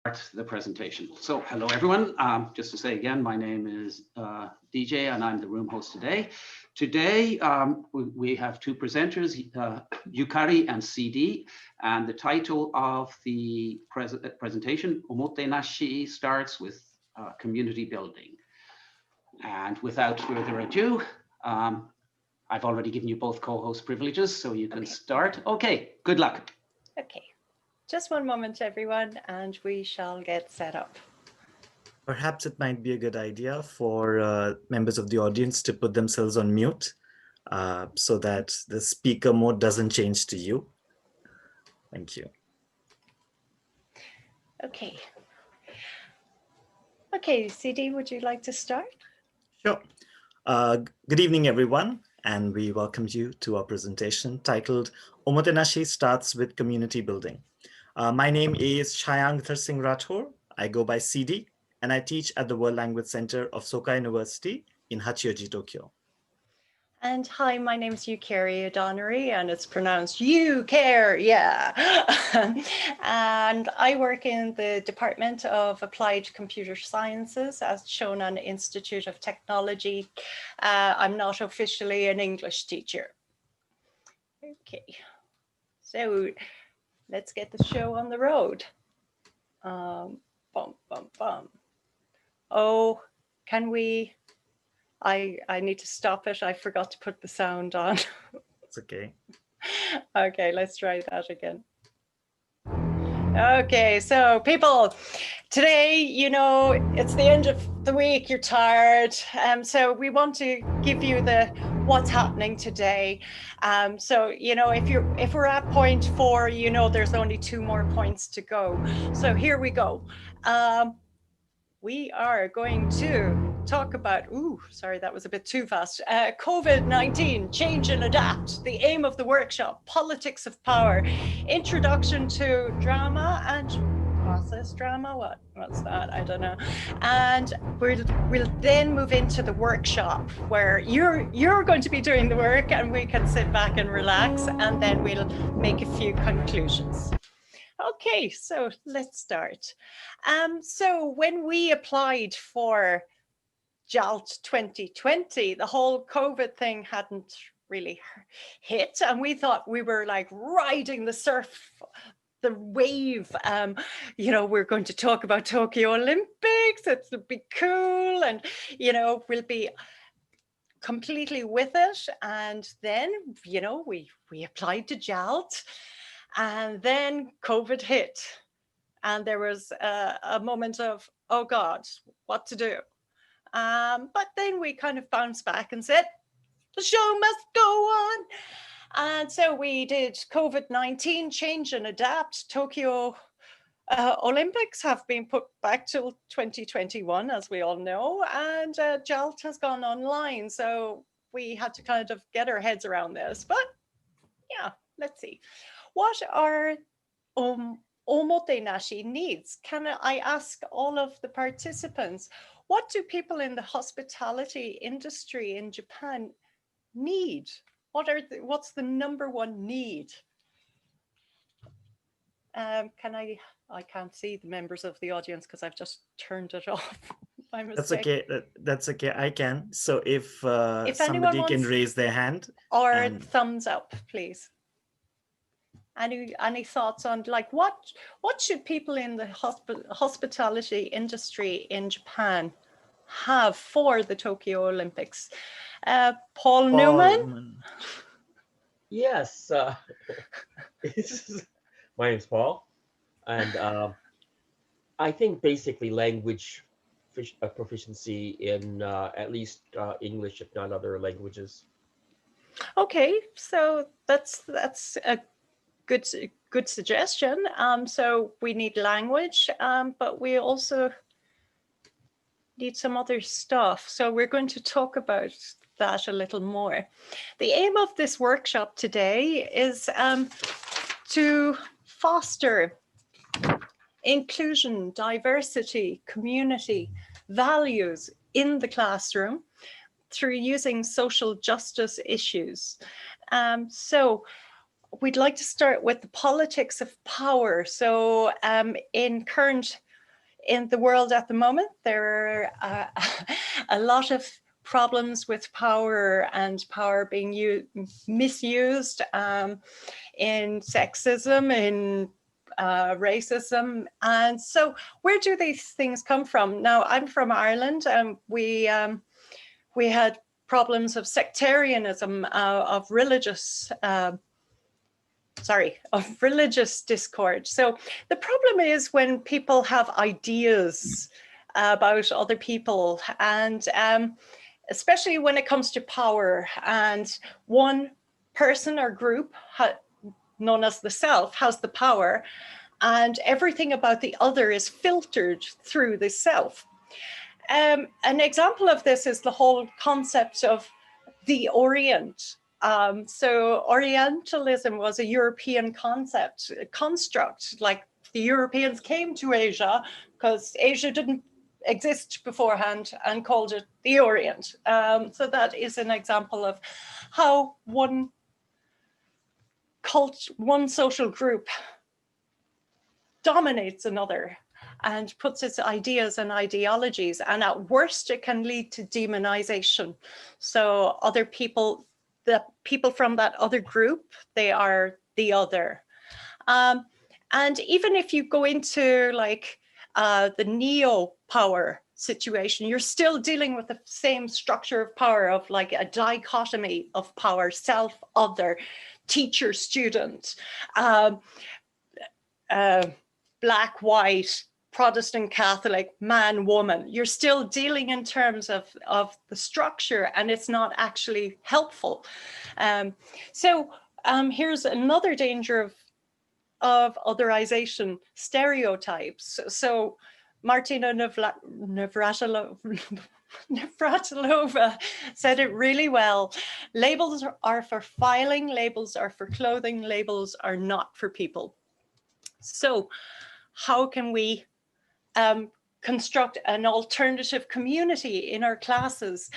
The presentation. So hello everyone. Just to say again, my name is DJ and I'm the room host today. Today we have two presenters, Eucharia and CD, and the title of the presentation, Omotenashi, starts with community building. And without further ado, I've already given you both co-host privileges, so you can start. Okay, good luck. Okay. Just one moment, everyone, and we shall get set up. Perhaps it might be a good idea for members of the audience to put themselves on mute so that the speaker mode doesn't change to you. Thank you. Okay. Okay, CD, would you like to start? Sure. Good evening, everyone, and we welcome you to our presentation titled Omotenashi Starts with Community Building. My name is Chhayankdhar Singh Rathore. I go by CD, and I teach at the World Language Center of Soka University in Hachioji, Tokyo. And hi, my name is Eucharia Donnery, and it's pronounced Eucharia. And I work in the Department of Applied Computer Sciences, as shown on the Institute of Technology. I'm not officially an English teacher. Okay, so let's get the show on the road. Bum, bum, bum. Oh, can we? I need to stop it. I forgot to put the sound on. It's okay. Okay, let's try that again. Okay, so people, today, you know, it's the end of the week, you're tired. So we want to give you the what's happening today. So, you know, if we're at point 4, you know, there's only 2 more points to go. So here we go. We are going to talk about, sorry, that was a bit too fast. COVID-19, change and adapt, the aim of the workshop, politics of power, introduction to drama and process drama, what's that? I don't know. And we'll then move into the workshop where you're going to be doing the work and we can sit back and relax, and then we'll make a few conclusions. Okay, so let's start. So when we applied for JALT 2020, the whole COVID thing hadn't really hit, and we thought we were like riding the wave. You know, we're going to talk about Tokyo Olympics, it'll be cool, and, you know, we'll be completely with it. And then, you know, we applied to JALT. And then COVID hit, and there was a moment of, oh God, what to do? But then we kind of bounced back and said, the show must go on. And so we did COVID-19, change and adapt. Tokyo Olympics have been put back till 2021, as we all know, and JALT has gone online. So we had to kind of get our heads around this, but yeah, let's see. What are Omotenashi needs? Can I ask all of the participants, what do people in the hospitality industry in Japan need? What's the #1 need? I can't see the members of the audience because I've just turned it off by mistake. That's okay. That's okay. I can. So if somebody can raise their hand. Or thumbs up, please. Any thoughts on, like, what should people in the hospitality industry in Japan have for the Tokyo Olympics? Paul Newman? Yes, my name's Paul, and I think basically language proficiency in at least English, if not other languages. Okay, so that's a good suggestion. So we need language, but we also need some other stuff. So we're going to talk about that a little more. The aim of this workshop today is to foster inclusion, diversity, community, values in the classroom through using social justice issues. So we'd like to start with the politics of power. So in current in the world at the moment. There are a lot of problems with power and power being misused in sexism, in racism. And so where do these things come from? Now, I'm from Ireland, and we had problems of sectarianism, of religious discord. So the problem is when people have ideas about other people, and especially when it comes to power, and one person or group known as the self has the power, and everything about the other is filtered through the self. An example of this is the whole concept of the Orient. So Orientalism was a European construct, like the Europeans came to Asia because Asia didn't exist beforehand and called it the Orient. So that is an example of how one social group dominates another and puts its ideas and ideologies, and at worst it can lead to demonization. So other people, the people from that other group, they are the other. And even if you go into like the neo-power situation, you're still dealing with the same structure of power, of like a dichotomy of power: self, other, teacher, student, black, white, Protestant, Catholic, man, woman. You're still dealing in terms of the structure, and it's not actually helpful. So here's another danger of otherization: stereotypes. So Martina Navratilova said it really well. Labels are for filing, labels are for clothing, labels are not for people. So how can we construct an alternative community in our classes?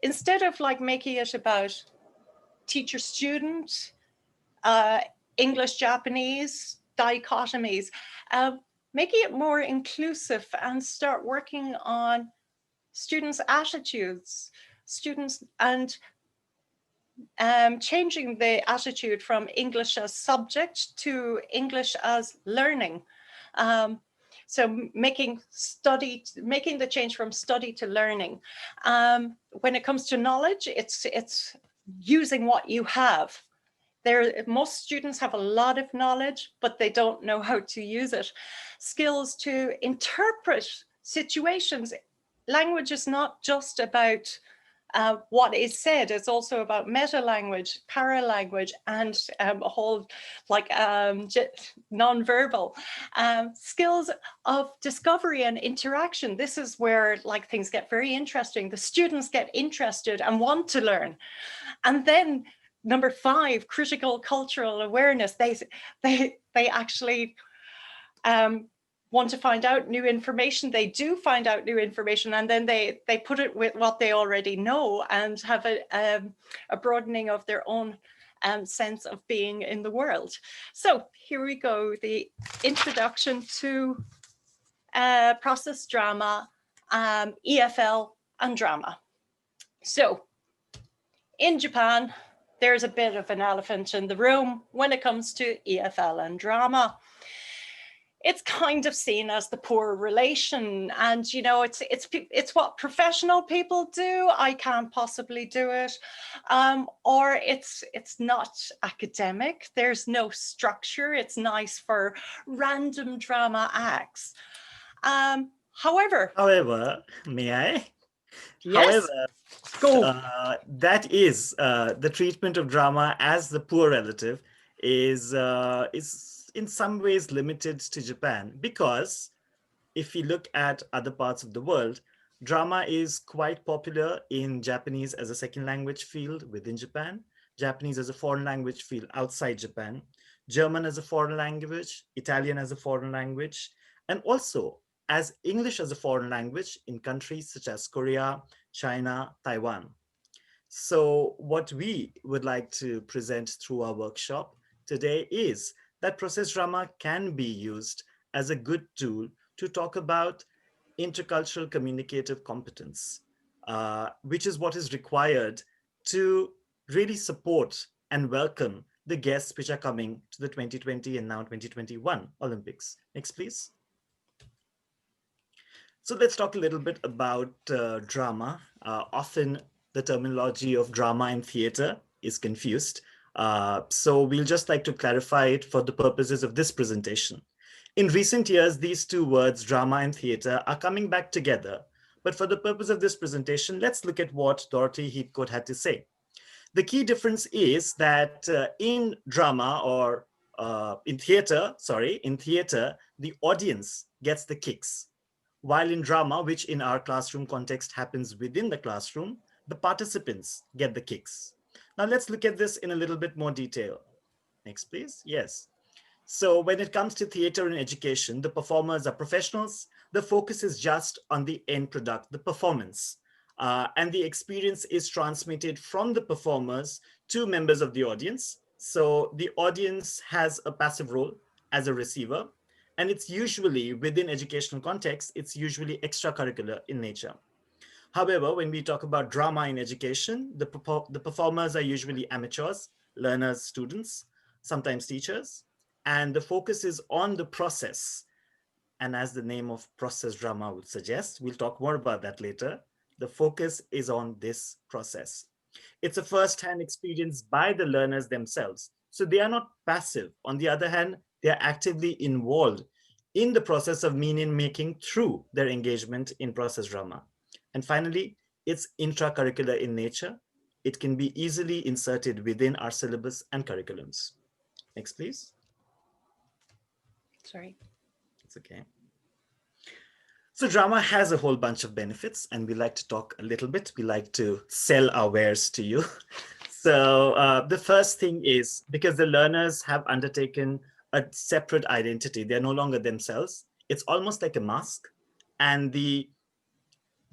Instead of like making it about teacher student, English, Japanese dichotomies, making it more inclusive, and start working on students' attitudes, and changing the attitude from English as subject to English as learning. So making the change from study to learning. When it comes to knowledge, it's using what you have. Most students have a lot of knowledge, but they don't know how to use it. Skills to interpret situations. Language is not just about what is said, it's also about meta-language, para-language, and a whole like non-verbal. Skills of discovery and interaction. This is where like things get very interesting. The students get interested and want to learn. And then number 5, critical cultural awareness. They actually want to find out new information. They do find out new information, and then they put it with what they already know, and have a broadening of their own sense of being in the world. So here we go, the introduction to process drama, EFL and drama. So in Japan, there's a bit of an elephant in the room when it comes to EFL and drama. It's kind of seen as the poor relation, and you know, it's what professional people do. I can't possibly do it, or it's not academic. There's no structure. It's nice for random drama acts. However, may I? Yes. However, Go. that is the treatment of drama as the poor relative is in some ways limited to Japan, because if we look at other parts of the world, drama is quite popular in Japanese as a second language field within Japan, Japanese as a foreign language field outside Japan, German as a foreign language, Italian as a foreign language, and also as English as a foreign language in countries such as Korea, China, Taiwan. So what we would like to present through our workshop today is that process drama can be used as a good tool to talk about intercultural communicative competence, which is what is required to really support and welcome the guests which are coming to the 2020 and now 2021 Olympics. Next, please. So let's talk a little bit about drama. Often the terminology of drama and theater is confused. So we'll just like to clarify it for the purposes of this presentation. In recent years, these two words, drama and theater, are coming back together. But for the purpose of this presentation, let's look at what Dorothy Heathcote had to say. The key difference is that in drama or in theater, the audience gets the kicks. While in drama, which in our classroom context happens within the classroom, the participants get the kicks. Now let's look at this in a little bit more detail. Next, please. Yes. So when it comes to theater and education, the performers are professionals. The focus is just on the end product, the performance. And the experience is transmitted from the performers to members of the audience. So the audience has a passive role as a receiver. And it's usually, within educational context, it's usually extracurricular in nature. However, when we talk about drama in education, the performers are usually amateurs, learners, students, sometimes teachers. And the focus is on the process. And as the name of process drama would suggest, we'll talk more about that later. The focus is on this process. It's a first-hand experience by the learners themselves. So they are not passive. On the other hand, they are actively involved in the process of meaning making through their engagement in process drama. And finally, it's intracurricular in nature. It can be easily inserted within our syllabus and curriculums. Next, please. Sorry. It's okay. So drama has a whole bunch of benefits, and we like to talk a little bit. We like to sell our wares to you. So the first thing is because the learners have undertaken a separate identity. They're no longer themselves. It's almost like a mask. And the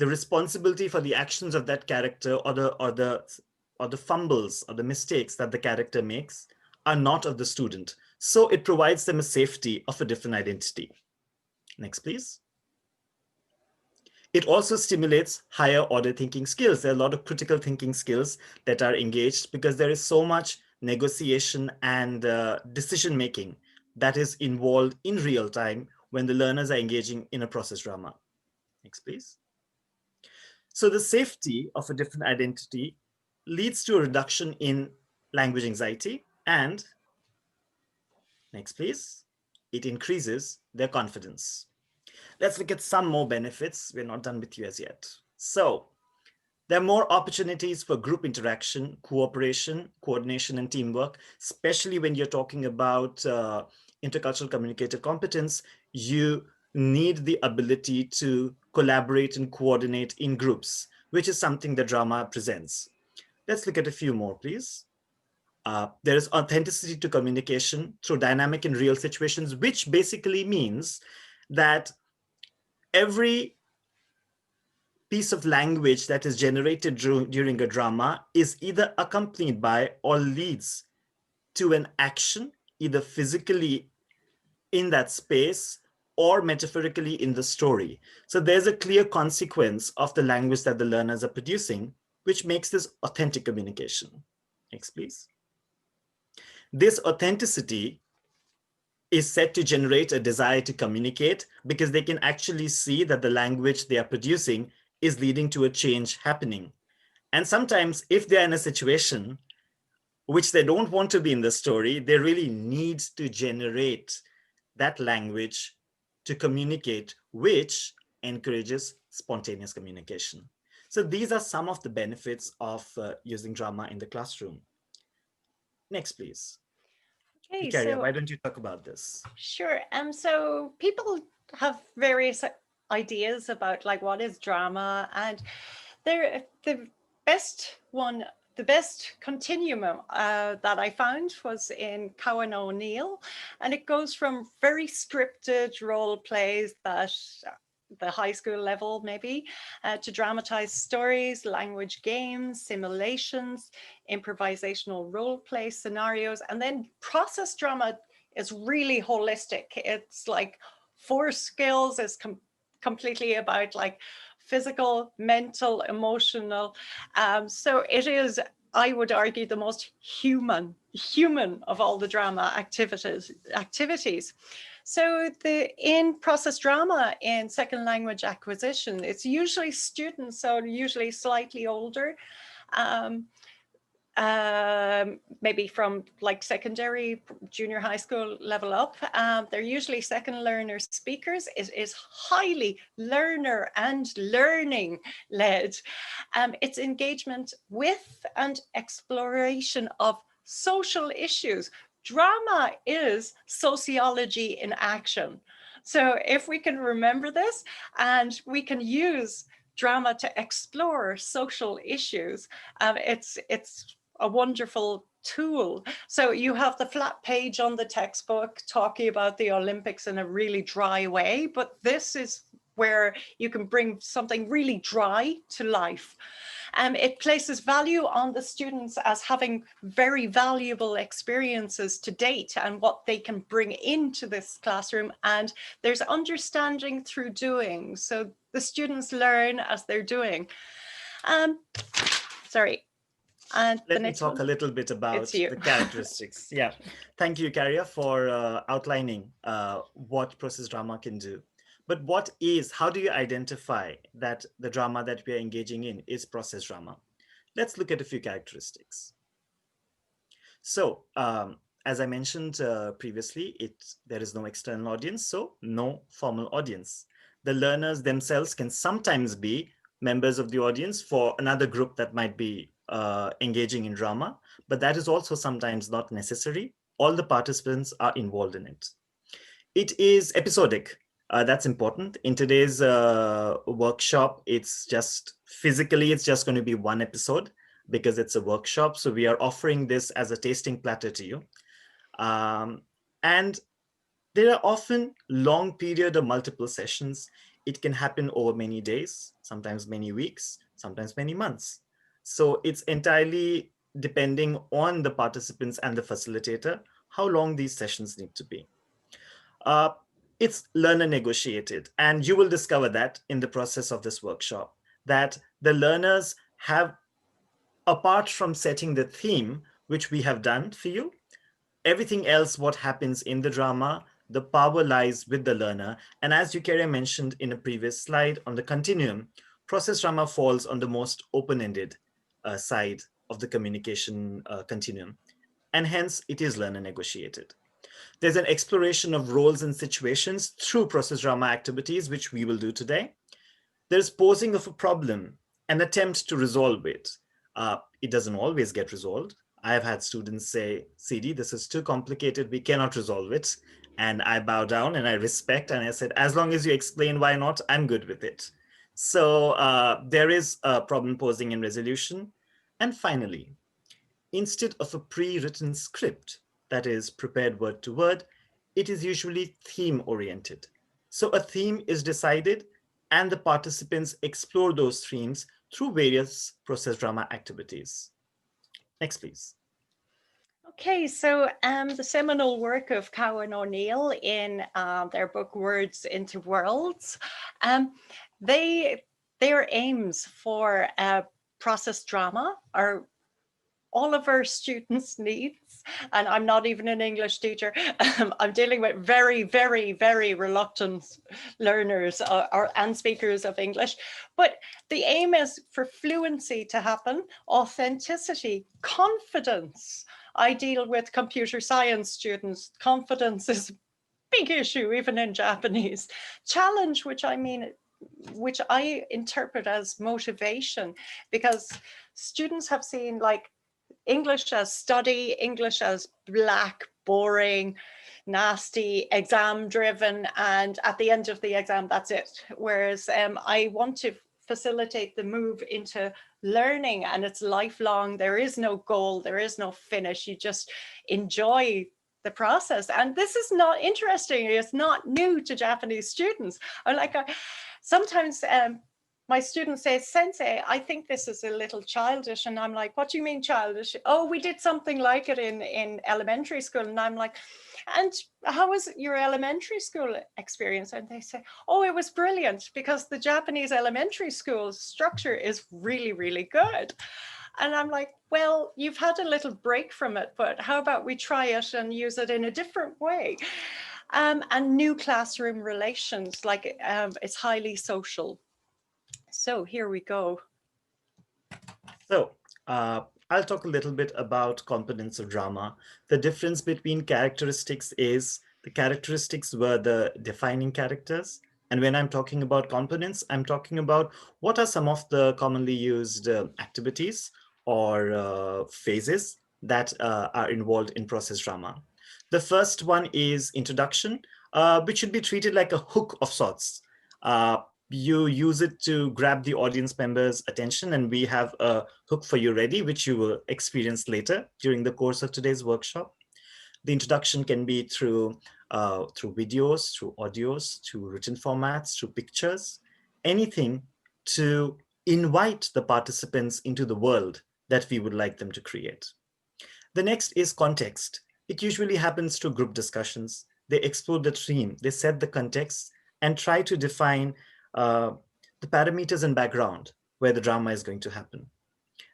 responsibility for the actions of that character or the fumbles or the mistakes that the character makes are not of the student. So it provides them a safety of a different identity. Next, please. It also stimulates higher order thinking skills. There are a lot of critical thinking skills that are engaged because there is so much negotiation and decision making that is involved in real time when the learners are engaging in a process drama. Next, please. So the safety of a different identity leads to a reduction in language anxiety, and next, please, it increases their confidence. Let's look at some more benefits. We're not done with you as yet. So there are more opportunities for group interaction, cooperation, coordination, and teamwork, especially when you're talking about intercultural communicative competence. You need the ability to collaborate and coordinate in groups, which is something that drama presents. Let's look at a few more, please. There is authenticity to communication through dynamic and real situations, which basically means that every piece of language that is generated during a drama is either accompanied by or leads to an action, either physically in that space or metaphorically in the story. So there's a clear consequence of the language that the learners are producing, which makes this authentic communication. Next, please. This authenticity is set to generate a desire to communicate because they can actually see that the language they are producing is leading to a change happening. And sometimes if they're in a situation which they don't want to be in the story, they really need to generate that language to communicate, which encourages spontaneous communication. So these are some of the benefits of using drama in the classroom. Next, please. Okay, Eucharia, so why don't you talk about this? sure. So people have various ideas about like what is drama, and the best continuum that I found was in Cowan O'Neill, and it goes from very scripted role plays that the high school level maybe, to dramatized stories, language games, simulations, improvisational role play scenarios, and then process drama is really holistic. It's like force skills, is completely about like physical, mental, emotional. So it is, I would argue, the most human of all the drama activities. So the in-process drama in second language acquisition, it's usually students, so usually slightly older, maybe from like secondary, junior high school level up. They're usually second learner speakers. It is highly learner and learning led. It's engagement with and exploration of social issues. Drama is sociology in action. So if we can remember this, and we can use drama to explore social issues, it's a wonderful tool. So you have the flat page on the textbook talking about the Olympics in a really dry way, but this is where you can bring something really dry to life. It places value on the students as having very valuable experiences to date and what they can bring into this classroom. And there's understanding through doing. So the students learn as they're doing. Sorry. And let me talk a little bit about the characteristics. Yeah, thank you, Eucharia, for outlining what process drama can do. But how do you identify that the drama that we are engaging in is process drama? Let's look at a few characteristics. So as I mentioned previously, there is no external audience, so no formal audience. The learners themselves can sometimes be members of the audience for another group that might be engaging in drama, but that is also sometimes not necessary. All the participants are involved in it. It is episodic. That's important. In today's workshop, it's just going to be one episode because it's a workshop. So we are offering this as a tasting platter to you. And there are often long period or multiple sessions. It can happen over many days, sometimes many weeks, sometimes many months. So it's entirely depending on the participants and the facilitator, how long these sessions need to be. It's learner negotiated, and you will discover that in the process of this workshop, that the learners have, apart from setting the theme, which we have done for you, everything else, what happens in the drama, the power lies with the learner. And as Eucharia mentioned in a previous slide on the continuum, process drama falls on the most open-ended side of the communication continuum. And hence it is learner negotiated. There's an exploration of roles and situations through process drama activities, which we will do today. There's posing of a problem, an attempt to resolve it. It doesn't always get resolved. I have had students say, CD, this is too complicated, we cannot resolve it. And I bow down and I respect, and I said, as long as you explain why not, I'm good with it. So there is a problem posing and resolution. And finally, instead of a pre-written script, that is prepared word to word, it is usually theme oriented. So a theme is decided and the participants explore those themes through various process drama activities. Next, please. Okay, so the seminal work of Cowan O'Neill in their book Words into Worlds, their aims for process drama are all of our students' needs, and I'm not even an English teacher. I'm dealing with very, very, very reluctant learners and speakers of English. But the aim is for fluency to happen, authenticity, confidence. I deal with computer science students. Confidence is a big issue, even in Japanese. Challenge, which I interpret as motivation, because students have seen like English as study, English as black, boring, nasty, exam driven, and at the end of the exam, that's it. Whereas I want to facilitate the move into learning, and it's lifelong. There is no goal, there is no finish. You just enjoy the process. And this is not interesting. It's not new to Japanese students. Sometimes my students say, Sensei, I think this is a little childish. And I'm like, what do you mean childish? Oh, we did something like it in elementary school. And I'm like, and how was your elementary school experience? And they say, oh, it was brilliant because the Japanese elementary school structure is really, really good. And I'm like, well, you've had a little break from it, but how about we try it and use it in a different way? And new classroom relations, like it's highly social. So here we go. So I'll talk a little bit about components of drama. The difference between characteristics is the characteristics were the defining characters. And when I'm talking about components, I'm talking about what are some of the commonly used activities or phases that are involved in process drama. The first one is introduction, which should be treated like a hook of sorts. You use it to grab the audience members' attention, and we have a hook for you ready, which you will experience later during the course of today's workshop. The introduction can be through videos, through audios, through written formats, through pictures, anything to invite the participants into the world that we would like them to create. The next is context. It usually happens through group discussions. They explore the theme, they set the context, and try to define the parameters and background where the drama is going to happen.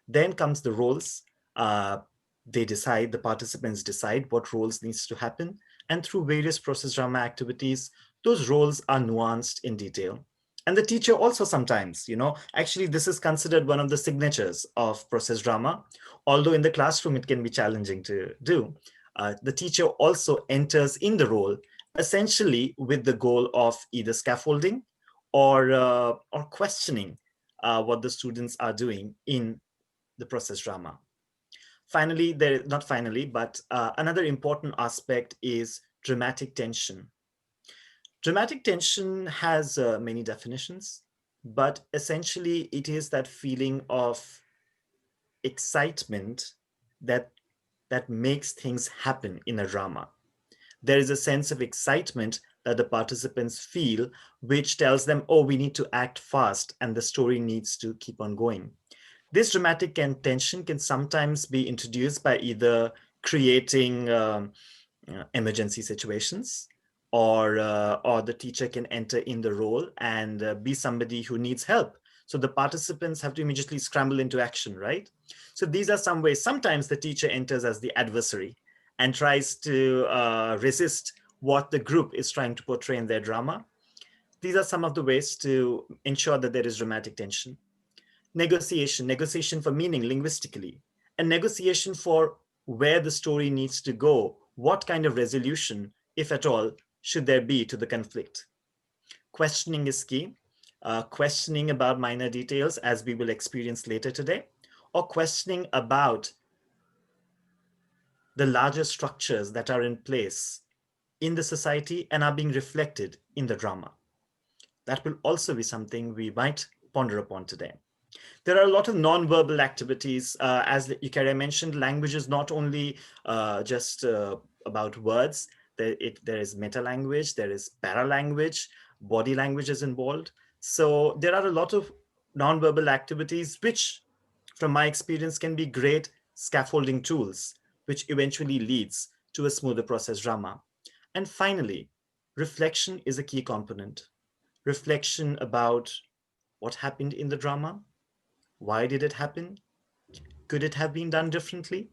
Then comes the roles. The participants decide what roles needs to happen. And through various process drama activities, those roles are nuanced in detail. And the teacher also sometimes, actually this is considered one of the signatures of process drama, although in the classroom it can be challenging to do. The teacher also enters in the role, essentially with the goal of either scaffolding or questioning what the students are doing in the process drama. Finally, another important aspect is dramatic tension. Dramatic tension has many definitions, but essentially it is that feeling of excitement that makes things happen in a drama. There is a sense of excitement that the participants feel, which tells them, oh, we need to act fast and the story needs to keep on going. This dramatic tension can sometimes be introduced by either creating emergency situations, or the teacher can enter in the role and be somebody who needs help. So the participants have to immediately scramble into action, right? So these are some ways. Sometimes the teacher enters as the adversary and tries to resist what the group is trying to portray in their drama. These are some of the ways to ensure that there is dramatic tension. Negotiation for meaning linguistically, and negotiation for where the story needs to go, what kind of resolution, if at all, should there be to the conflict. Questioning is key. Questioning about minor details, as we will experience later today, or questioning about the larger structures that are in place in the society and are being reflected in the drama. That will also be something we might ponder upon today. There are a lot of non-verbal activities. As Eucharia mentioned, language is not only just about words. There is meta-language, there is para-language, body language is involved. So there are a lot of non-verbal activities, which from my experience can be great scaffolding tools, which eventually leads to a smoother process drama. And finally, reflection is a key component. Reflection about what happened in the drama. Why did it happen? Could it have been done differently?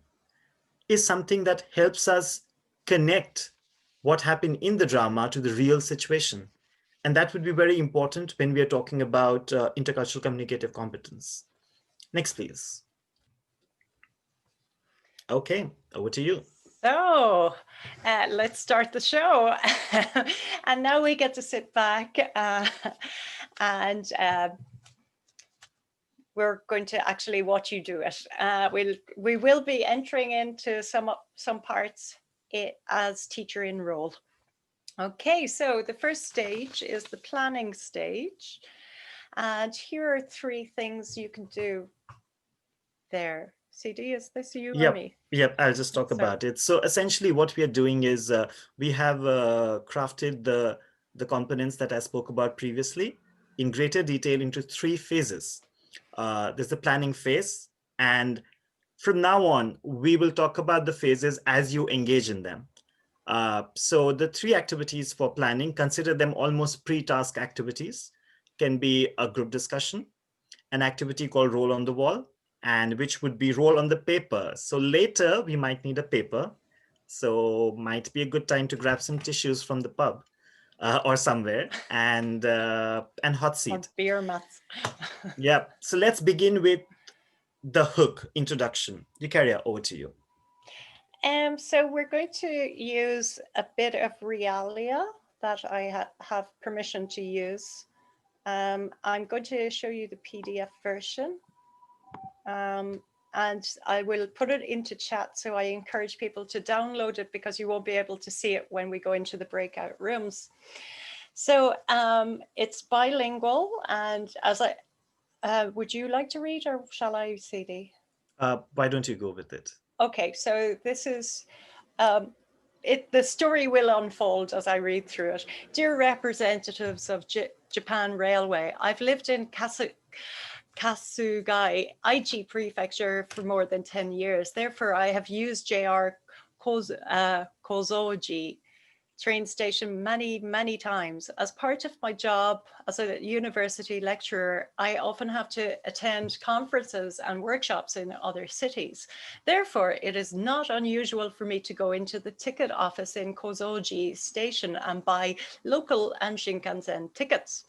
Is something that helps us connect what happened in the drama to the real situation. And that would be very important when we are talking about intercultural communicative competence. Next, please. Okay, over to you. So let's start the show. And now we get to sit back and we're going to actually watch you do it. We will be entering into some parts as teacher in role. Okay, so the first stage is the planning stage. And here are 3 things you can do there. CD, is this you or me? Yep, I'll just talk about it. So essentially what we are doing is we have crafted the components that I spoke about previously. in greater detail into 3 phases. There's the planning phase, and from now on, we will talk about the phases as you engage in them. So the 3 activities for planning, consider them almost pre-task activities, can be a group discussion, an activity called roll on the wall, and which would be roll on the paper. So later we might need a paper. So might be a good time to grab some tissues from the pub or somewhere, and hot seat. Or beer mats. Yeah, so let's begin with the hook introduction. Eucharia, over to you. So we're going to use a bit of realia that I have permission to use. I'm going to show you the PDF version, and I will put it into chat. So I encourage people to download it because you won't be able to see it when we go into the breakout rooms. So it's bilingual, and as would you like to read, or shall I, CD? Why don't you go with it? Okay, so this is, the story will unfold as I read through it. Dear representatives of Japan Railway, I've lived in Kasugai, Aichi Prefecture for more than 10 years. Therefore, I have used JR Kozoji train station many times. As part of my job as a university lecturer, I often have to attend conferences and workshops in other cities. Therefore, it is not unusual for me to go into the ticket office in Kozoji station and buy local and Shinkansen tickets.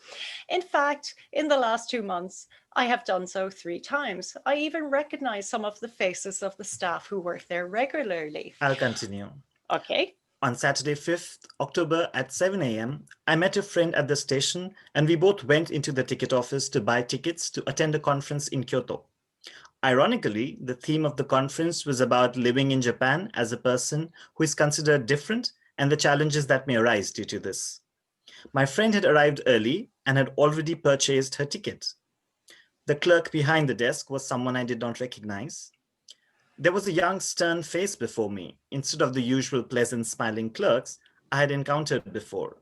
In fact, in the last 2 months, I have done so 3 times. I even recognize some of the faces of the staff who work there regularly. I'll continue. Okay. On Saturday, 5th October at 7 a.m., I met a friend at the station and we both went into the ticket office to buy tickets to attend a conference in Kyoto. Ironically, the theme of the conference was about living in Japan as a person who is considered different and the challenges that may arise due to this. My friend had arrived early and had already purchased her ticket. The clerk behind the desk was someone I did not recognize. There was a young, stern face before me, instead of the usual pleasant, smiling clerks I had encountered before.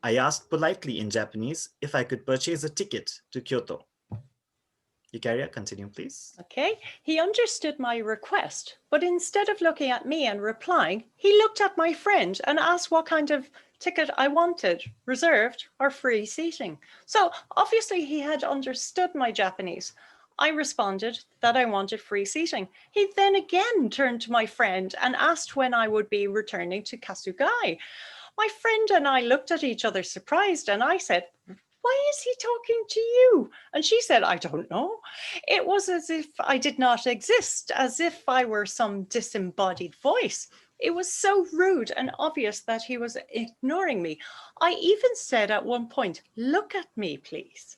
I asked politely in Japanese if I could purchase a ticket to Kyoto. Eucharia, continue, please. Okay, he understood my request, but instead of looking at me and replying, he looked at my friend and asked what kind of ticket I wanted, reserved or free seating. So obviously he had understood my Japanese. I responded that I wanted free seating. He then again turned to my friend and asked when I would be returning to Kasugai. My friend and I looked at each other surprised, and I said, "Why is he talking to you?" And she said, "I don't know." It was as if I did not exist, as if I were some disembodied voice. It was so rude and obvious that he was ignoring me. I even said at one point, "Look at me, please."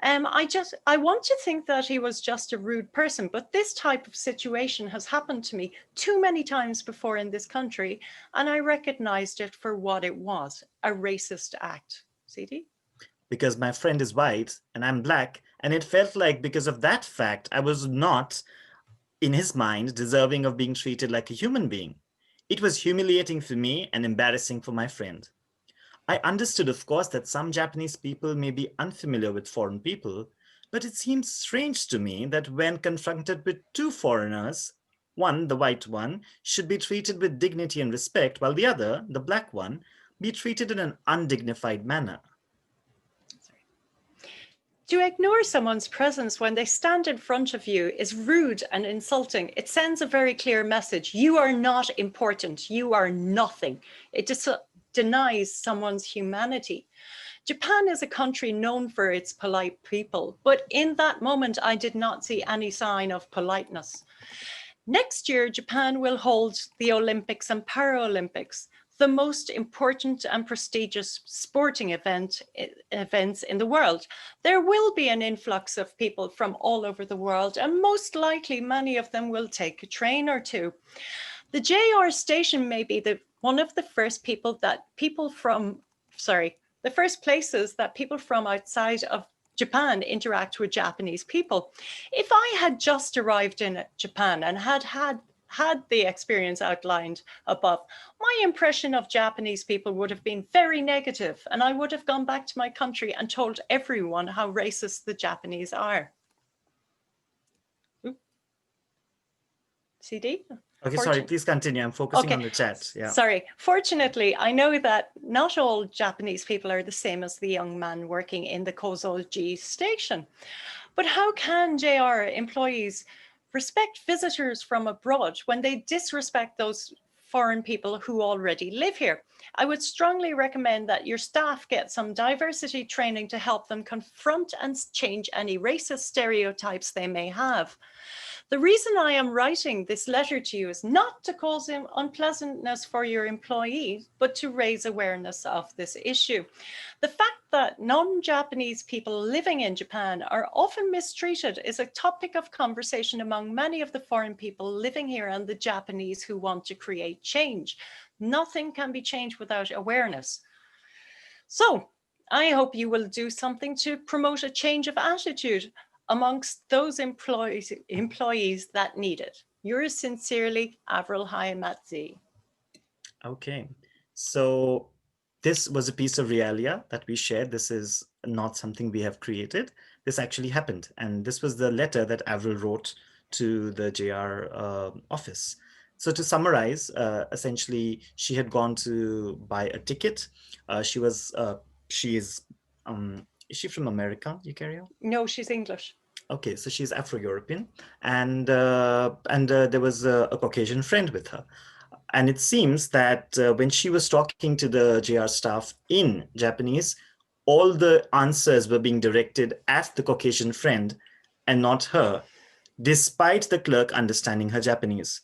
I want to think that he was just a rude person, but this type of situation has happened to me too many times before in this country, and I recognized it for what it was, a racist act. CD? Because my friend is white and I'm black, and it felt like because of that fact, I was not, in his mind, deserving of being treated like a human being. It was humiliating for me and embarrassing for my friend. I understood, of course, that some Japanese people may be unfamiliar with foreign people, but it seems strange to me that when confronted with 2 foreigners, one, the white one, should be treated with dignity and respect, while the other, the black one, be treated in an undignified manner. To ignore someone's presence when they stand in front of you is rude and insulting. It sends a very clear message. You are not important. You are nothing. It denies someone's humanity. Japan is a country known for its polite people, but in that moment, I did not see any sign of politeness. Next year, Japan will hold the Olympics and Paralympics, the most important and prestigious sporting events in the world. There will be an influx of people from all over the world, and most likely many of them will take a train or 2. The JR station may be one of the first places that people from outside of Japan interact with Japanese people. If I had just arrived in Japan and had had the experience outlined above, my impression of Japanese people would have been very negative, and I would have gone back to my country and told everyone how racist the Japanese are. Oop. CD? Okay, sorry, please continue. I'm focusing on the chat. Yeah. Sorry. Fortunately, I know that not all Japanese people are the same as the young man working in the Kozoji station. But how can JR employees respect visitors from abroad when they disrespect those foreign people who already live here? I would strongly recommend that your staff get some diversity training to help them confront and change any racist stereotypes they may have. The reason I am writing this letter to you is not to cause unpleasantness for your employees, but to raise awareness of this issue. The fact that non-Japanese people living in Japan are often mistreated is a topic of conversation among many of the foreign people living here and the Japanese who want to create change. Nothing can be changed without awareness. So I hope you will do something to promote a change of attitude amongst those employees that need it. Yours sincerely, Avril Hayamatzi. Okay, so this was a piece of realia that we shared. This is not something we have created. This actually happened. And this was the letter that Avril wrote to the JR office. So to summarize, essentially, she had gone to buy a ticket. She is she from America, Eucharia? No, she's English. Okay, so she's Afro-European, and there was a Caucasian friend with her. And it seems that when she was talking to the JR staff in Japanese, all the answers were being directed at the Caucasian friend and not her, despite the clerk understanding her Japanese.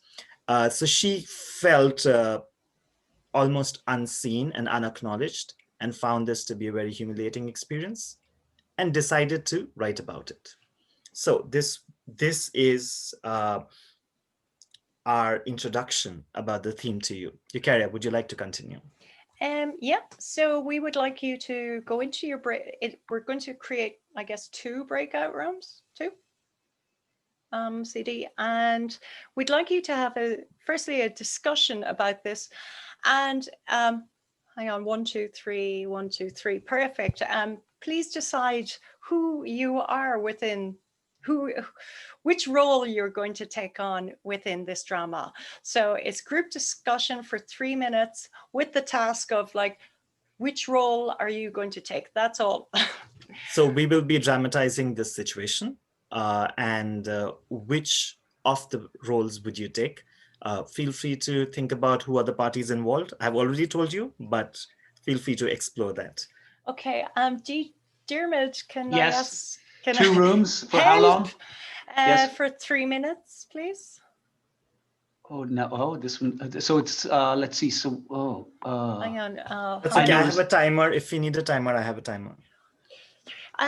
So she felt almost unseen and unacknowledged and found this to be a very humiliating experience and decided to write about it. So this is our introduction about the theme to you. Eucharia, would you like to continue? Yeah, so we would like you to go into your break. We're going to create, I guess, 2 breakout rooms, 2, CD, and we'd like you to have firstly a discussion about this. And hang on, 1, 2, 3, 1, 2, 3, perfect. Please decide who you are within, which role you're going to take on within this drama. So it's group discussion for 3 minutes with the task of like, which role are you going to take? That's all. So we will be dramatizing this situation, and which of the roles would you take? Feel free to think about who are the parties involved. I've already told you, but feel free to explore that. Okay, Dermot, can I ask? 2 rooms for how long? Yes. For 3 minutes, please. Oh no! Oh, this one. So it's let's see. So hang on. That's okay. I have a timer. If you need a timer, I have a timer.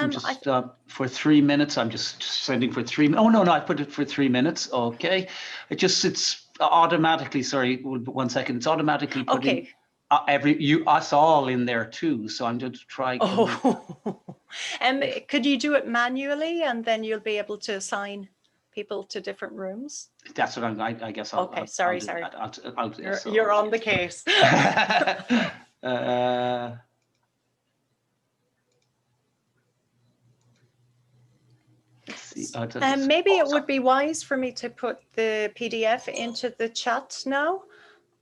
Just for 3 minutes. I'm just sending for 3. Oh no, I put it for 3 minutes. Okay, it's automatically. Sorry, 1 second. It's automatically putting us all in there too. So I'm going to try. Could you do it manually, and then you'll be able to assign people to different rooms? That's what I guess. Okay, sorry. You're on the case. Maybe it would be wise for me to put the PDF into the chat now,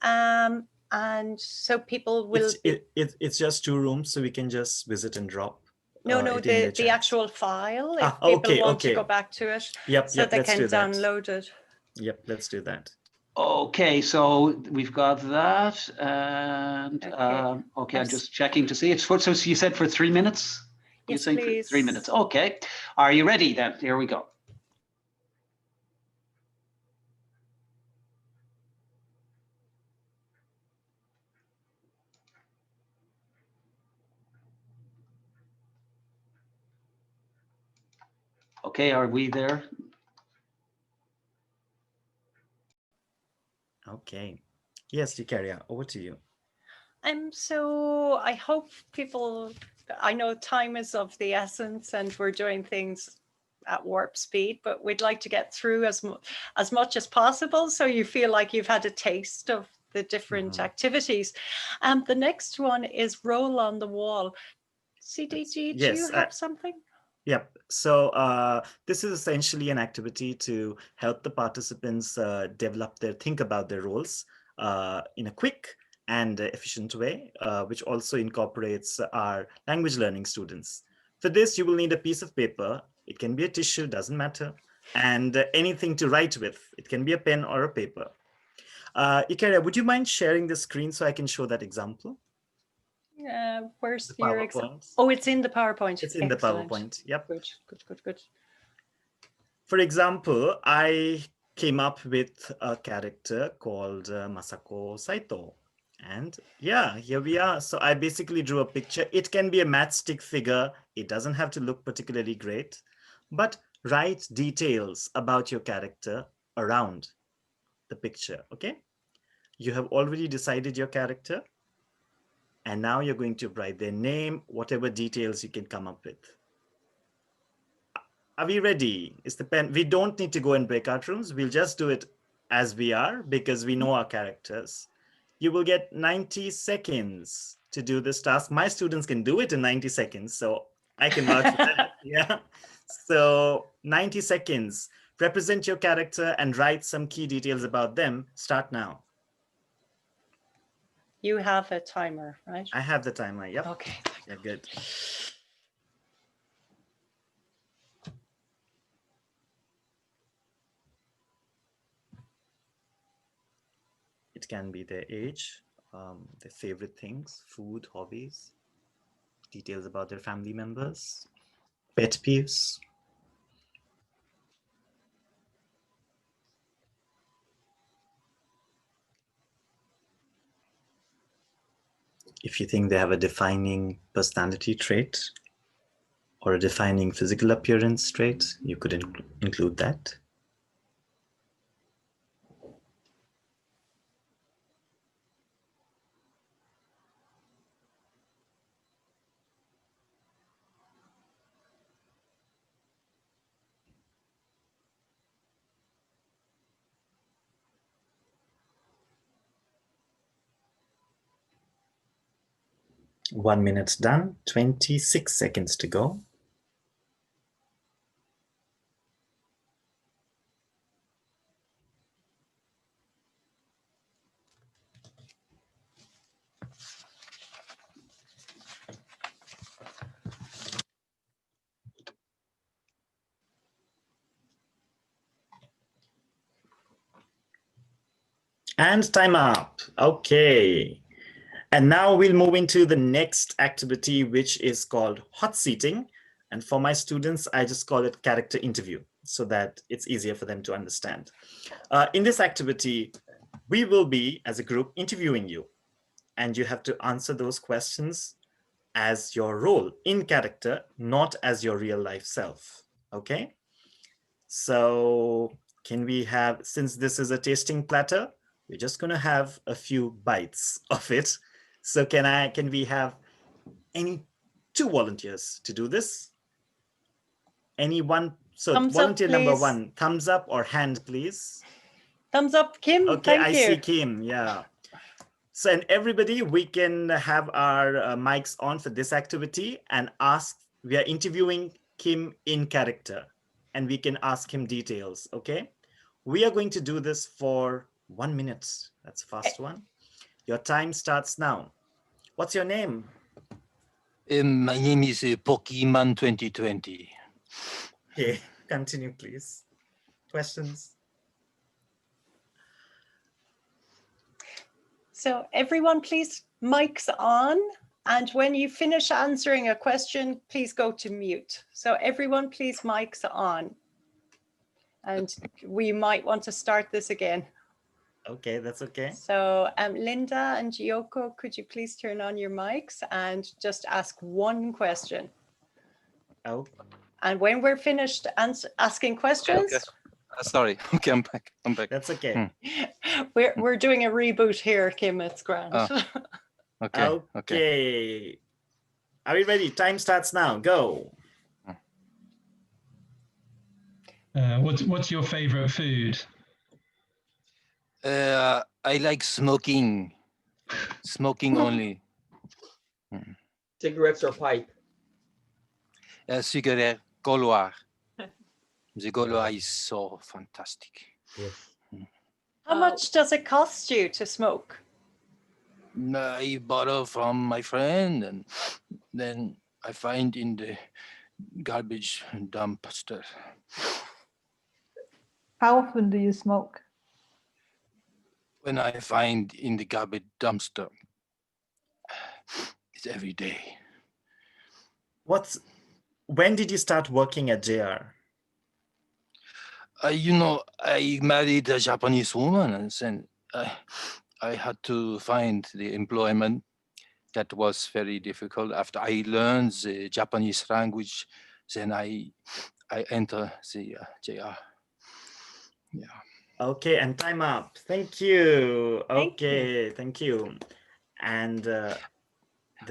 and so people will. It's just 2 rooms, so we can just visit and drop. No, the actual file. If people want to go back to it, so they can download it. Yep, let's do that. Okay, so we've got that, and okay, I'm just checking to see. It's for, so you said for 3 minutes. Yes, please. 3 minutes. Okay, are you ready then? Here we go. Okay, are we there? Okay. Yes, Eucharia, over to you. So I hope people, I know time is of the essence and we're doing things at warp speed, but we'd like to get through as much as possible, so you feel like you've had a taste of the different activities. The next one is roll on the wall. CDG, do you have something? Yep. So this is essentially an activity to help the participants think about their roles in a quick and efficient way, which also incorporates our language learning students. For this, you will need a piece of paper. It can be a tissue, doesn't matter, and anything to write with. It can be a pen or a paper. Eucharia, would you mind sharing the screen so I can show that example? Where's The your example? Oh, it's in the PowerPoint. It's in Excellent. the PowerPoint. Yep. Good. For example, I came up with a character called Masako Saito. And yeah, here we are. So I basically drew a picture. It can be a matchstick figure. It doesn't have to look particularly great, but write details about your character around the picture, okay? You have already decided your character. And now you're going to write their name, whatever details you can come up with. Are we ready? Is the pen? We don't need to go in breakout rooms. We'll just do it as we are because we know our characters. You will get 90 seconds to do this task. My students can do it in 90 seconds, so I can vouch for that. Yeah. So 90 seconds. Represent your character and write some key details about them. Start now. You have a timer, right? I have the timer. Yep. Okay. Yeah, good. It can be their age, their favorite things, food, hobbies, details about their family members, pet peeves. If you think they have a defining personality trait or a defining physical appearance trait, you could include that. One minute's done, 26 seconds to go. And time up. Okay. And now we'll move into the next activity, which is called hot seating. And for my students, I just call it character interview so that it's easier for them to understand. In this activity, we will be, as a group, interviewing you. And you have to answer those questions as your role in character, not as your real life self. Okay? So can we have, since this is a tasting platter, we're just going to have a few bites of it. So can we have any two volunteers to do this? Anyone? So thumbs volunteer up, number please. one, thumbs up or hand, please. Thumbs up, Kim. Okay, Thank I you. see Kim, yeah. So, and everybody, we can have our mics on for this activity and ask, we are interviewing Kim in character and we can ask him details, okay? We are going to do this for 1 minute. That's a fast one. Your time starts now. What's your name? My name is Pokemon2020. Okay, continue, please. Questions? So everyone, please, mics on. And when you finish answering a question, please go to mute. So everyone, please, mics on. And we might want to start this again. Okay, that's okay. So Linda and Yoko, could you please turn on your mics and just ask one question? Oh. And when we're finished asking questions. Okay. Sorry, okay, I'm back. That's okay. We're doing a reboot here, Kim, it's grand. Oh. Okay. Okay. Are we ready? Time starts now. Go. What's your favorite food? I like smoking. Smoking only. Cigarettes or pipe? Cigarette, Gaulois. The Gaulois is so fantastic. Yes. How much does it cost you to smoke? I borrow from my friend, and then I find in the garbage dumpster. How often do you smoke? When I find in the garbage dumpster, it's every day. When did you start working at JR? I married a Japanese woman, and then I had to find the employment. That was very difficult. After I learned the Japanese language, then I enter the JR. Yeah. Okay, and time up. Thank you. Thank you. Okay, thank you. And the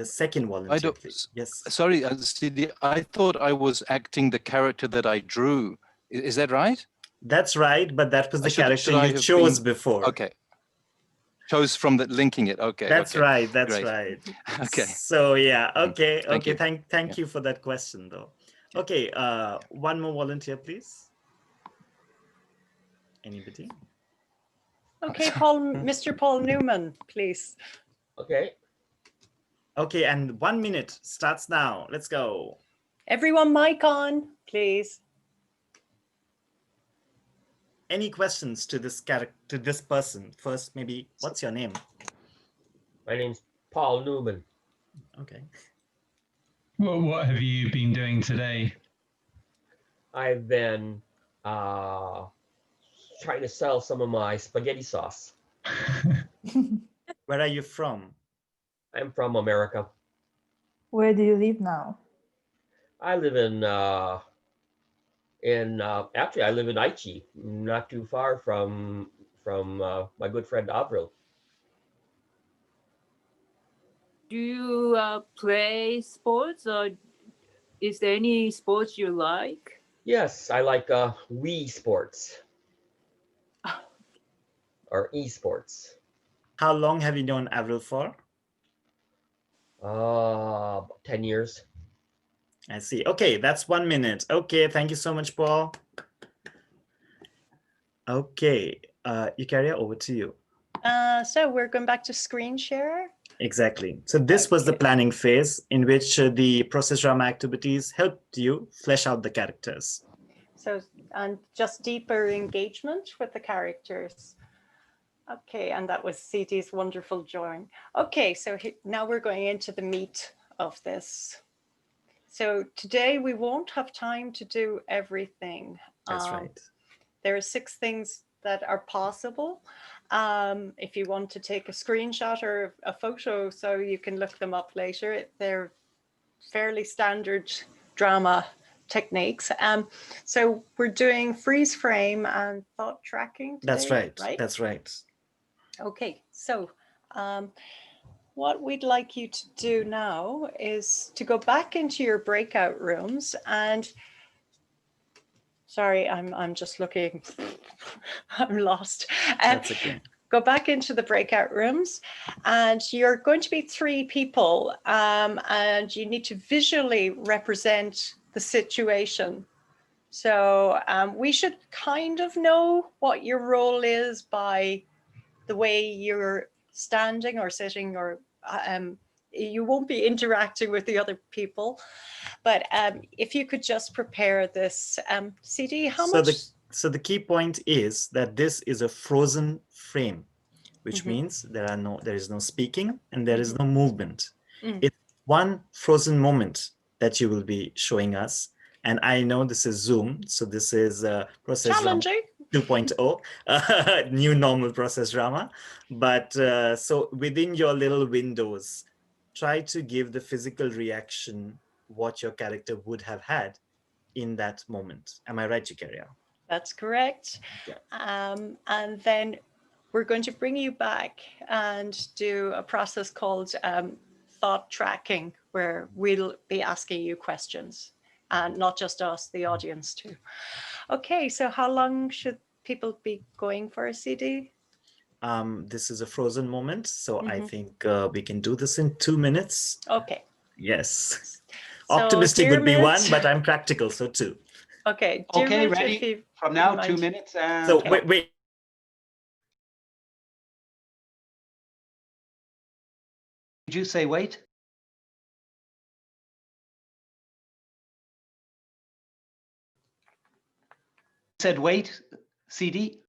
second volunteer, please. Yes. Sorry, CD, I thought I was acting the character that I drew. Is that right? That's right, but that was the character I you have chose been- before. Okay. Chose from the linking it. Okay. That's okay. right. That's Great. right. Okay. So yeah. Okay. Thank okay. you. Thank you for that question, though. Okay. One more volunteer, please. Anybody? Okay, Mr. Paul Newman, please. Okay. Okay, and 1 minute starts now. Let's go. Everyone mic on, please. Any questions to this character, to this person? First, maybe, what's your name? My name's Paul Newman. Okay. Well, what have you been doing today? I've been trying to sell some of my spaghetti sauce. Where are you from? I'm from America. Where do you live now? I live actually I live in Aichi, not too far from my good friend Avril. Do you play sports, or is there any sports you like? Yes, I like Wii sports or esports. How long have you known Avril for? 10 years. I see. Okay, that's 1 minute. Okay, thank you so much, Paul. Okay, Eucharia, over to you. So we're going back to screen share. Exactly. So this was the planning phase in which the process drama activities helped you flesh out the characters. So, and just deeper engagement with the characters. Okay, and that was CD's wonderful drawing. Okay, so now we're going into the meat of this. So today we won't have time to do everything. That's right. There are 6 things that are possible. If you want to take a screenshot or a photo so you can look them up later, they're fairly standard drama techniques. So we're doing freeze frame and thought tracking today, That's right. That's right. Okay, so what we'd like you to do now is to go back into your breakout rooms and sorry, I'm just looking, I'm lost. That's okay. Go back into the breakout rooms and you're going to be 3 people and you need to visually represent the situation. So we should kind of know what your role is by the way you're standing or sitting, or you won't be interacting with the other people. But if you could just prepare this, CD, how much? So the key point is that this is a frozen frame, which means there is no speaking and there is no movement. It's one frozen moment that you will be showing us. And I know this is Zoom, so this is process challenging 2.0, new normal process drama. But so within your little windows, try to give the physical reaction what your character would have had in that moment. Am I right, Eucharia? That's correct. Yeah. And then we're going to bring you back and do a process called thought tracking, where we'll be asking you questions. and not just us, the audience too. Okay, so how long should people be going for a CD? This is a frozen moment, so I Mhm. think we can do this in 2 minutes. Okay. Yes. So, Optimistic would be Dermot- 1, but I'm practical, so 2. Okay. Okay, Dermot, if ready? you From now, wouldn't 2 mind. minutes and So go. wait. Did you say wait? Said wait, CD?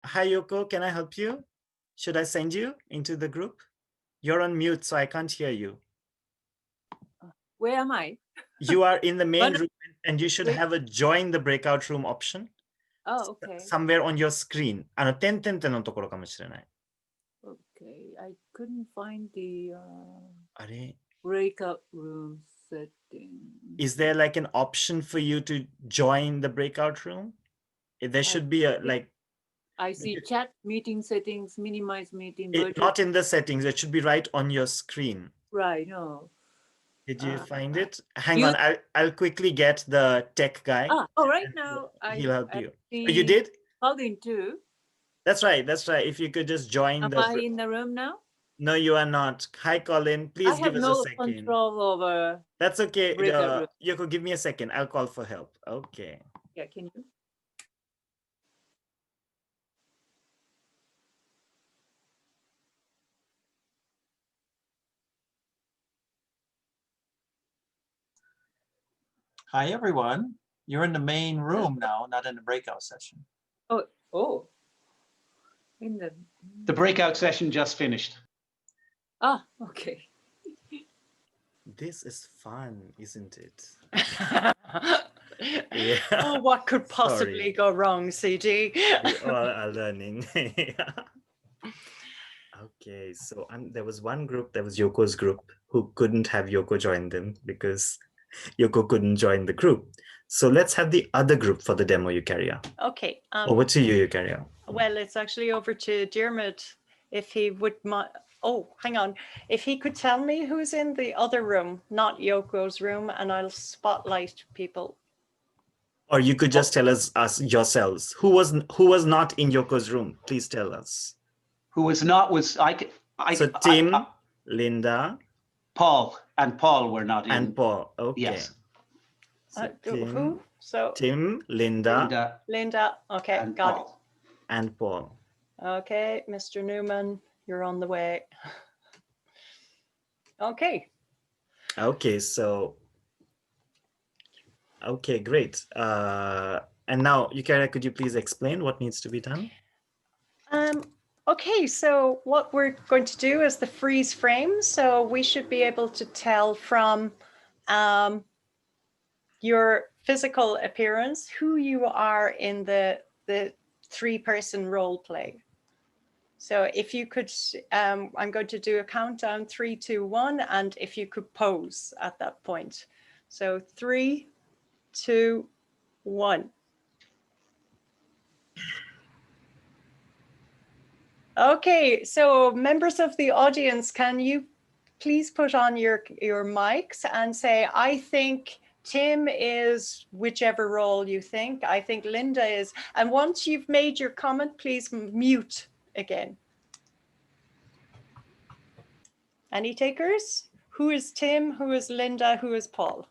Hi, Yoko, can I help you? Should I send you into the group? You're on mute, so I can't hear you. Where am I? You are in the main But- room, and you should Wait. have a join the breakout room option Oh, okay. somewhere on your screen. 点々のところかもしれない。 Okay. I couldn't find the あれ? breakout room setting. Is there like an option for you to join the breakout room? There should be a like I see chat, meeting settings, minimize meeting, virtual. not in the settings. It should be right on your screen. Right. No. Did you find it? Hang you- on, I'll quickly get the tech guy. Oh, right now He'll help you. see Oh, you did? Login too. That's right. That's right. If you could just join Am the. I in the room now? No, you are not. Hi, Colin. Please I give have us no a second. control over. That's okay. breakout room. Yoko, give me a second. I'll call for help. Okay. Yeah, can you? Hi, everyone. You're in the main room now, not in the breakout session. Oh. In The breakout session just finished. okay. This is fun, isn't it? Yeah. Yeah. Oh, what could possibly Sorry. go wrong, CD? We all are learning. Okay, so there was one group, there was Yoko's group, who couldn't have Yoko join them because Yoko couldn't join the group. So let's have the other group for the demo, Eucharia. Okay. Over to you, Eucharia. Well, it's actually over to Dermot. If he would, oh, hang on. If he could tell me who's in the other room, not Yoko's room, and I'll spotlight people. Or you could just tell us yourselves. Who was not in Yoko's room? please tell us. Who was not was So Tim, Linda, Paul were not in. and Paul. Okay. Yes. So Who? So Tim, Linda, Linda. Okay, and got Paul. and Paul. it. Okay, Mr. Newman, you're on the way. Okay. Okay, so okay, great. And now, Eucharia, could you please explain what needs to be done? Okay, so what we're going to do is the freeze frame. So we should be able to tell from your physical appearance who you are in the three-person role play. So if you could, I'm going to do a countdown, 3, 2, 1, and if you could pose at that point. So 3, 2, 1. Okay, so members of the audience, can you please put on your mics and say, I think Tim is whichever role you think. I think Linda is. And once you've made your comment, please mute again. Any takers? Who is Tim? Who is Linda? Who is Paul?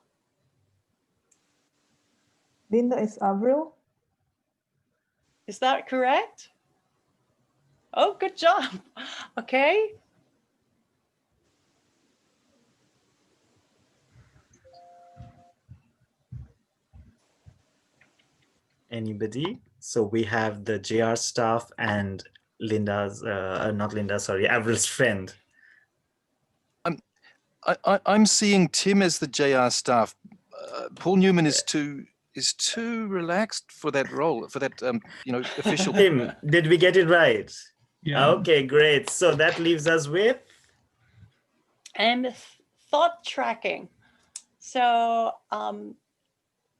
Linda is Avril. Is that correct? Oh, good job. Okay. Anybody? So we have the JR staff and Linda's, not Linda, sorry, Avril's friend. I'm seeing Tim as the JR staff. Paul Newman is too relaxed for that role, for that official. Tim, did we get it right? Yeah. Okay, great. So that leaves us with Thought tracking. So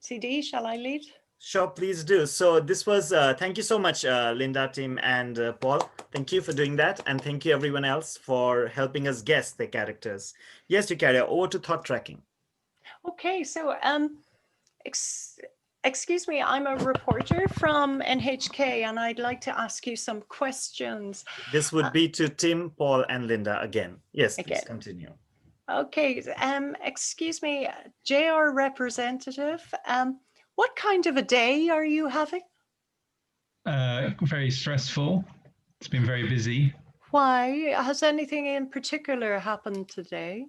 CD, shall I lead? Sure, please do. So this was, thank you so much, Linda, Tim, and Paul. Thank you for doing that. And thank you everyone else for helping us guess the characters. Yes, Eucharia, over to thought tracking. Okay, so excuse me, I'm a reporter from NHK and I'd like to ask you some questions. This would be to Tim, Paul, and Linda again. Yes, please continue. Okay, excuse me, JR representative, what kind of a day are you having? Very stressful. It's been very busy. Why? Has anything in particular happened today?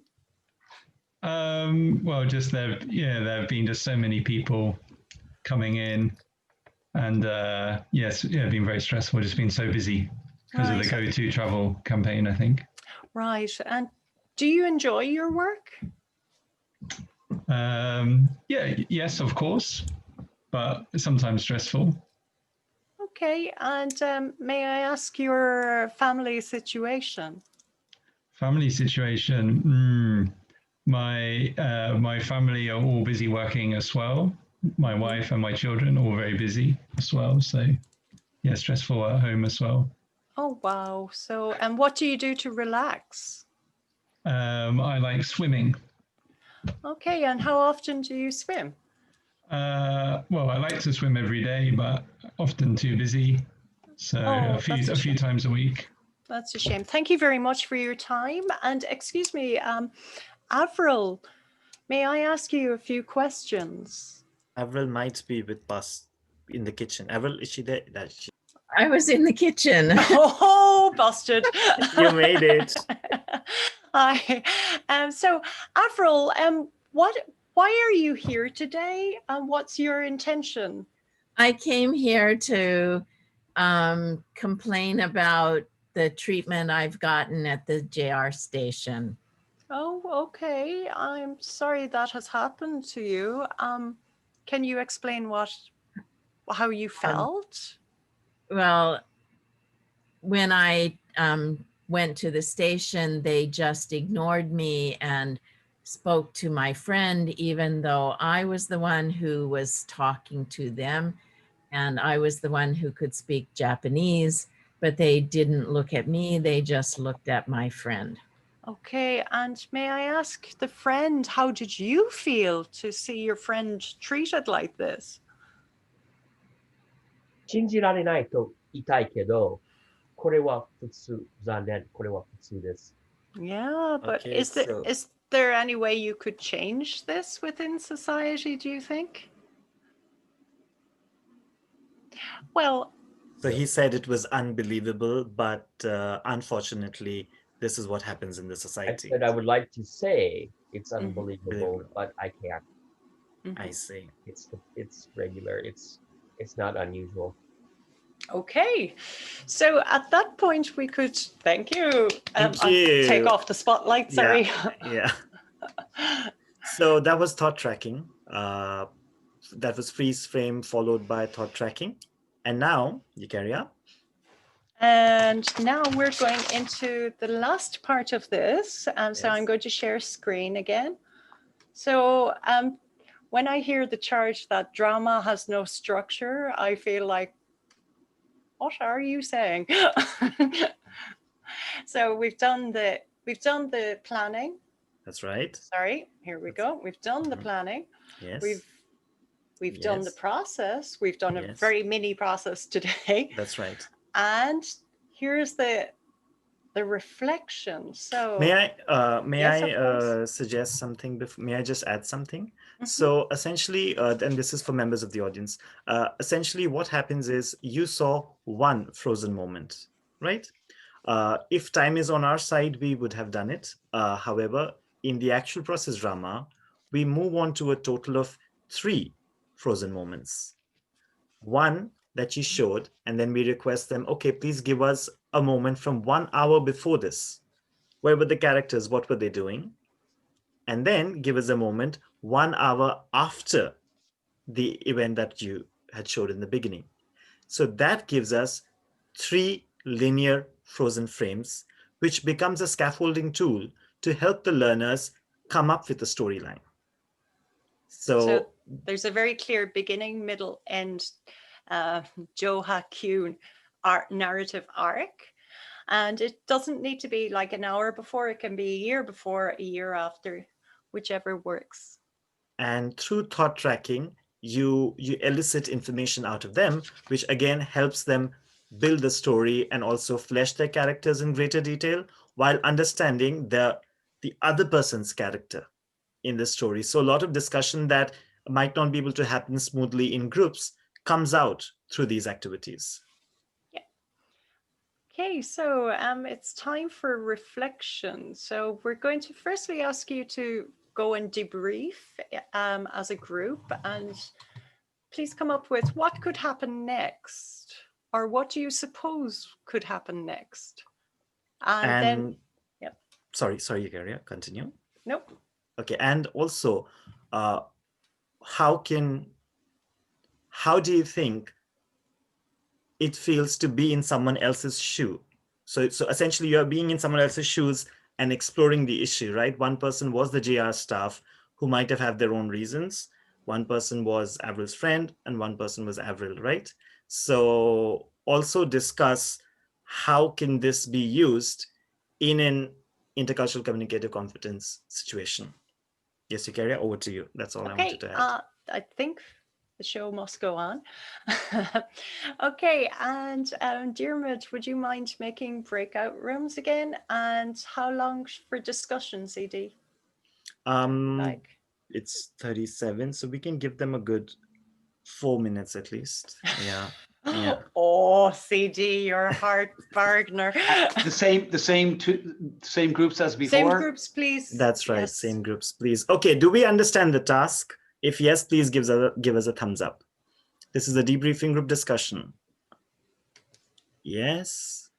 Well, just there have been just so many people coming in, and yes, yeah, been very stressful. Just been so busy because of the Go To Travel campaign, I think. Right, and do you enjoy your work? Yes, of course, but sometimes stressful. Okay, and may I ask your family situation? Family situation. My family are all busy working as well. My wife and my children are all very busy as well. So yeah, stressful at home as well. Oh, wow. So, and what do you do to relax? I like swimming. Okay, and how often do you swim? Well, I like to swim every day, but often too busy. So a few times a week. That's a shame. Thank you very much for your time. And excuse me, Avril, may I ask you a few questions? Avril might be with us in the kitchen. Avril, is she there? I was in the kitchen. Oh, busted. You made it. Hi. So, Avril, why are you here today? And what's your intention? I came here to complain about the treatment I've gotten at the JR station. Oh, okay. I'm sorry that has happened to you. Can you explain how you felt? Well, when I went to the station, they just ignored me and spoke to my friend, even though I was the one who was talking to them and I was the one who could speak Japanese, but they didn't look at me, they just looked at my friend. Okay, and may I ask the friend, how did you feel to see your friend treated like this? 信じられないと言いたいけど、これは普通、残念、これは普通です。 Yeah, but Okay, is there any way you could change this within society, do you think? Well, So he said it was unbelievable, but unfortunately, this is what happens in the I society. said I would like to say it's unbelievable, but I can't. I see. It's regular. It's not unusual. okay. So at that point, we could, thank you. Thank I'll you. take off the spotlight, sorry. Yeah. So that was thought tracking. That was freeze frame followed by thought tracking. And now, Eucharia. And now we're going into the last part of this. So Yes. I'm going to share screen again. So when I hear the charge that drama has no structure, I feel like, what are you saying? So we've done the planning. That's right. Sorry, here we go. We've done the planning. Yes. We've done the Yes. process. We've done a Yes. very mini process today. That's right. And here's the the reflection. So may Yes, of I course. suggest something before? May I just add something? Mhm. So essentially, and this is for members of the audience, essentially what happens is you saw one frozen moment, right? If time is on our side, we would have done it. However, in the actual process drama, we move on to a total of 3 frozen moments. One that you showed, and then we request them, okay, please give us a moment from 1 hour before this. Where were the characters? What were they doing? And then give us a moment 1 hour after the event that you had showed in the beginning. So that gives us 3 linear frozen frames, which becomes a scaffolding tool to help the learners come up with a storyline. So there's a very clear beginning, middle, end Joha-Kyun narrative arc. And it doesn't need to be like an hour before, it can be a year before, a year after, whichever works. And through thought tracking, you elicit information out of them, which again helps them build the story and also flesh their characters in greater detail while understanding the other person's character in the story. So a lot of discussion that might not be able to happen smoothly in groups comes out through these activities. Yeah. Okay, so it's time for reflection. So we're going to firstly ask you to go and debrief as a group, and please come up with what could happen next, or what do you suppose could happen next? And then, yeah. Sorry, Eucharia, continue. Nope. Okay, and also, how do you think it feels to be in someone else's shoe? So essentially you're being in someone else's shoes and exploring the issue, right? One person was the JR staff who might have had their own reasons. One person was Avril's friend and one person was Avril, right? So also discuss how can this be used in an intercultural communicative competence situation. Yes, Eucharia, over to you. That's all I wanted to add. I think the show must go on. Okay, and Diarmuid, would you mind making breakout rooms again? And how long for discussion, CD? It's 37, so we can give them a good 4 minutes at least. Yeah. Yeah. Oh, CD, you're a hard bargainer. The same groups as before. Same groups, please. That's right. Yes. Same groups, please. Okay. Do we understand the task? If yes, please give us a thumbs up. This is a debriefing group discussion. Yes.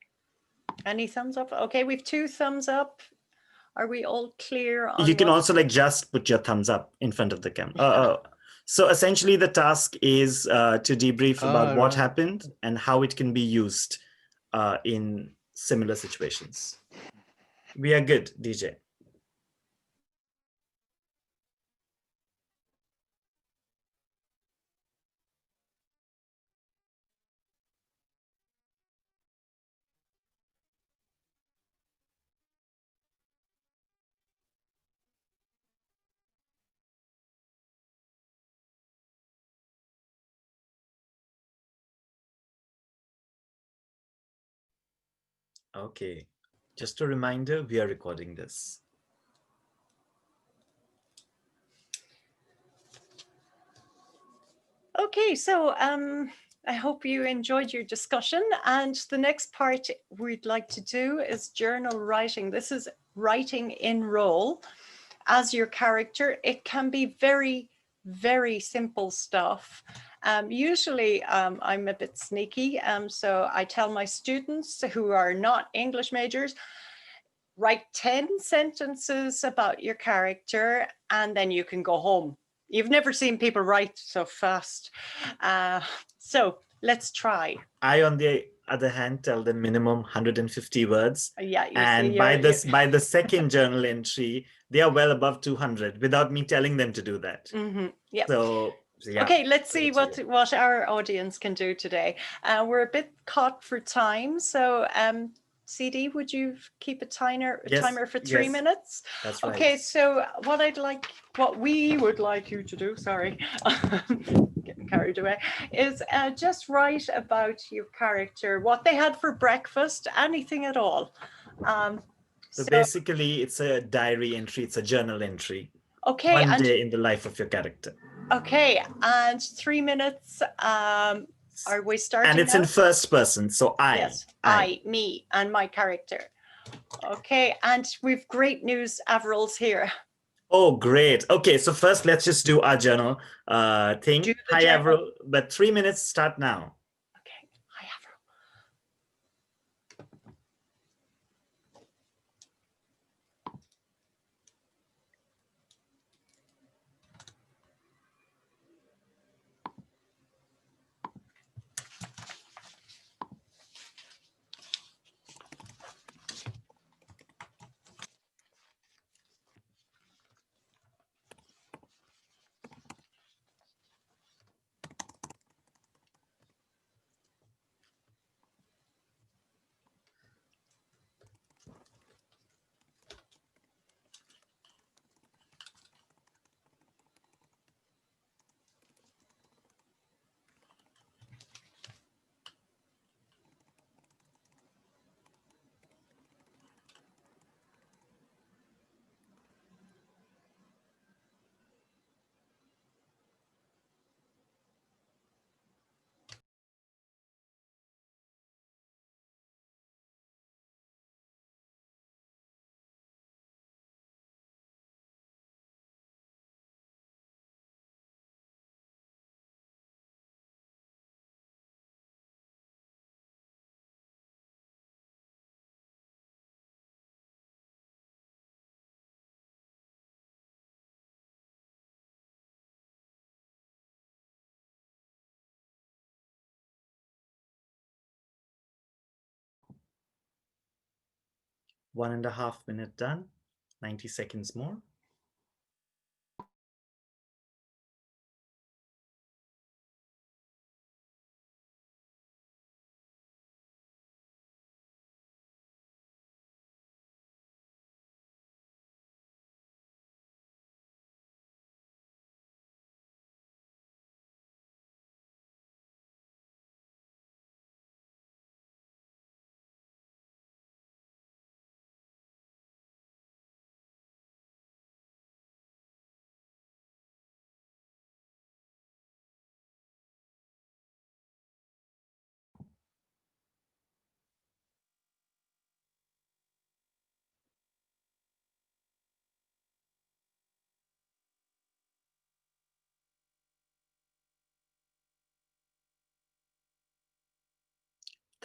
Any thumbs up? Okay, we've 2 thumbs up. Are we all clear on You can also like just put your thumbs up in front of the camera. So essentially the task is to debrief about what happened and how it can be used in similar situations. We are good, DJ. Okay, just a reminder, we are recording this. Okay, so I hope you enjoyed your discussion, and the next part we'd like to do is journal writing. This is writing in role as your character. It can be very, very simple stuff. Usually I'm a bit sneaky, so I tell my students who are not English majors, write 10 sentences about your character and then you can go home. You've never seen people write so fast. So let's try. I, on the other hand, tell them minimum 150 words. Yeah, and by the second journal entry, they are well above 200 without me telling them to do that. Mm-hmm. Yeah. So yeah. Okay, let's see what our audience can do today. We're a bit caught for time, so CD, would you keep a timer for 3 minutes? That's right. Okay, so what we would like you to do, sorry, getting carried away, is just write about your character, what they had for breakfast, anything at all. So basically, it's a diary entry. It's a journal entry. Okay. One day in the life of your character. Okay, and 3 minutes. Are we starting? And it's now? in first person, so I. Yes, I, me, and my character. Okay, and we've great news. Avril's here. Oh, great. Okay, so first let's just do our journal thing. Hi, Avril. But 3 minutes start now. Okay. Hi, Avril. 1.5 minutes done. 90 seconds more.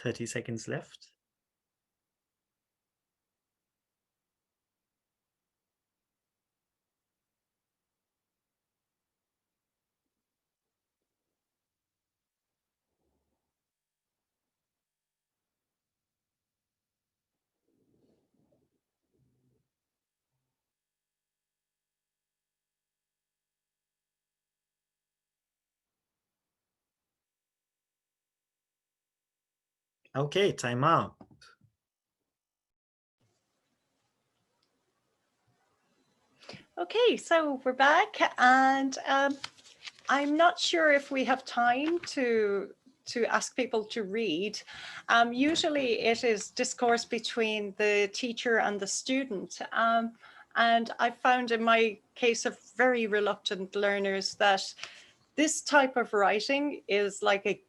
Thirty seconds left. Okay, time out. Okay, so we're back, and I'm not sure if we have time to ask people to read. Usually it is discourse between the teacher and the student. And I found in my case of very reluctant learners that this type of writing is like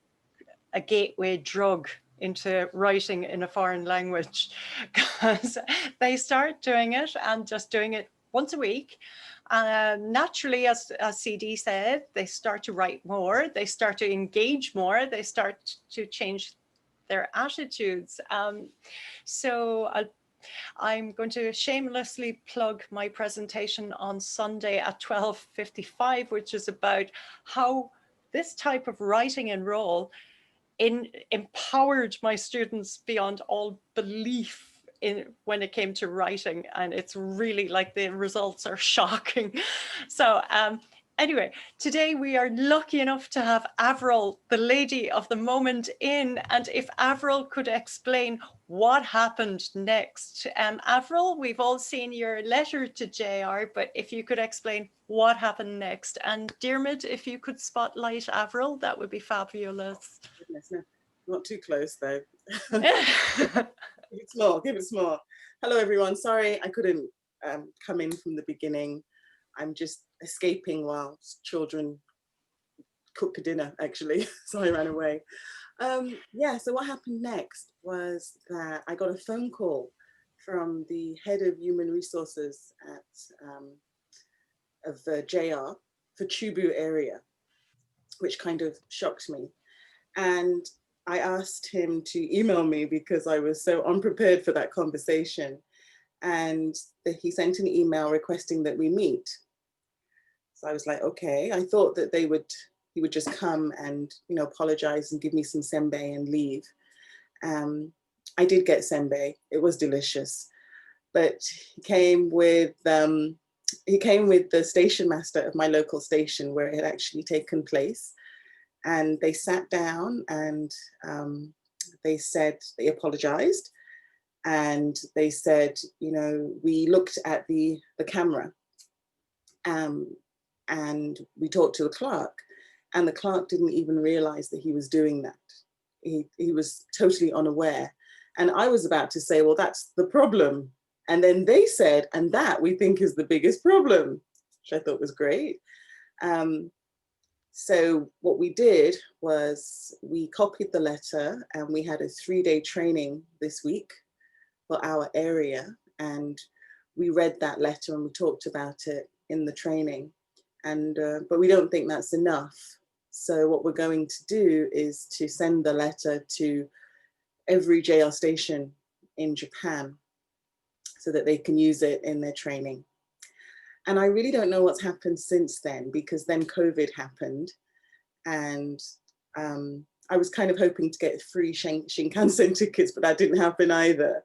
a gateway drug into writing in a foreign language, because they start doing it and just doing it once a week. Naturally, as CD said, they start to write more, they start to engage more, they start to change their attitudes. So I'm going to shamelessly plug my presentation on Sunday at 12:55, which is about how this type of writing and role empowered my students beyond all belief when it came to writing, and it's really like the results are shocking. So anyway, today we are lucky enough to have Avril, the lady of the moment, in, and if Avril could explain what happened next. Avril, we've all seen your letter to JR, but if you could explain what happened next. And Diarmuid, if you could spotlight Avril, that would be fabulous. Goodness, no, not too close though. Give it small. Hello, everyone. Sorry, I couldn't come in from the beginning. I'm just escaping while children cook dinner, actually, so I ran away. Yeah, so what happened next was that I got a phone call from the head of human resources of JR for Chubu area, which kind of shocked me. And I asked him to email me because I was so unprepared for that conversation. And he sent an email requesting that we meet. So I was like, okay. I thought that he would just come and, you know, apologize and give me some senbei and leave. I did get senbei. It was delicious, but he came with the station master of my local station where it had actually taken place. And they sat down and they said, they apologized. And they said, you know, we looked at the camera and we talked to the clerk, and the clerk didn't even realize that he was doing that. He was totally unaware. And I was about to say, well, that's the problem. And then they said, and that we think is the biggest problem, which I thought was great. So what we did was we copied the letter, and we had a 3-day training this week for our area. And we read that letter and we talked about it in the training. And but we don't think that's enough. So what we're going to do is to send the letter to every JR station in Japan so that they can use it in their training. And I really don't know what's happened since then, because then COVID happened. And I was kind of hoping to get free Shinkansen tickets, but that didn't happen either.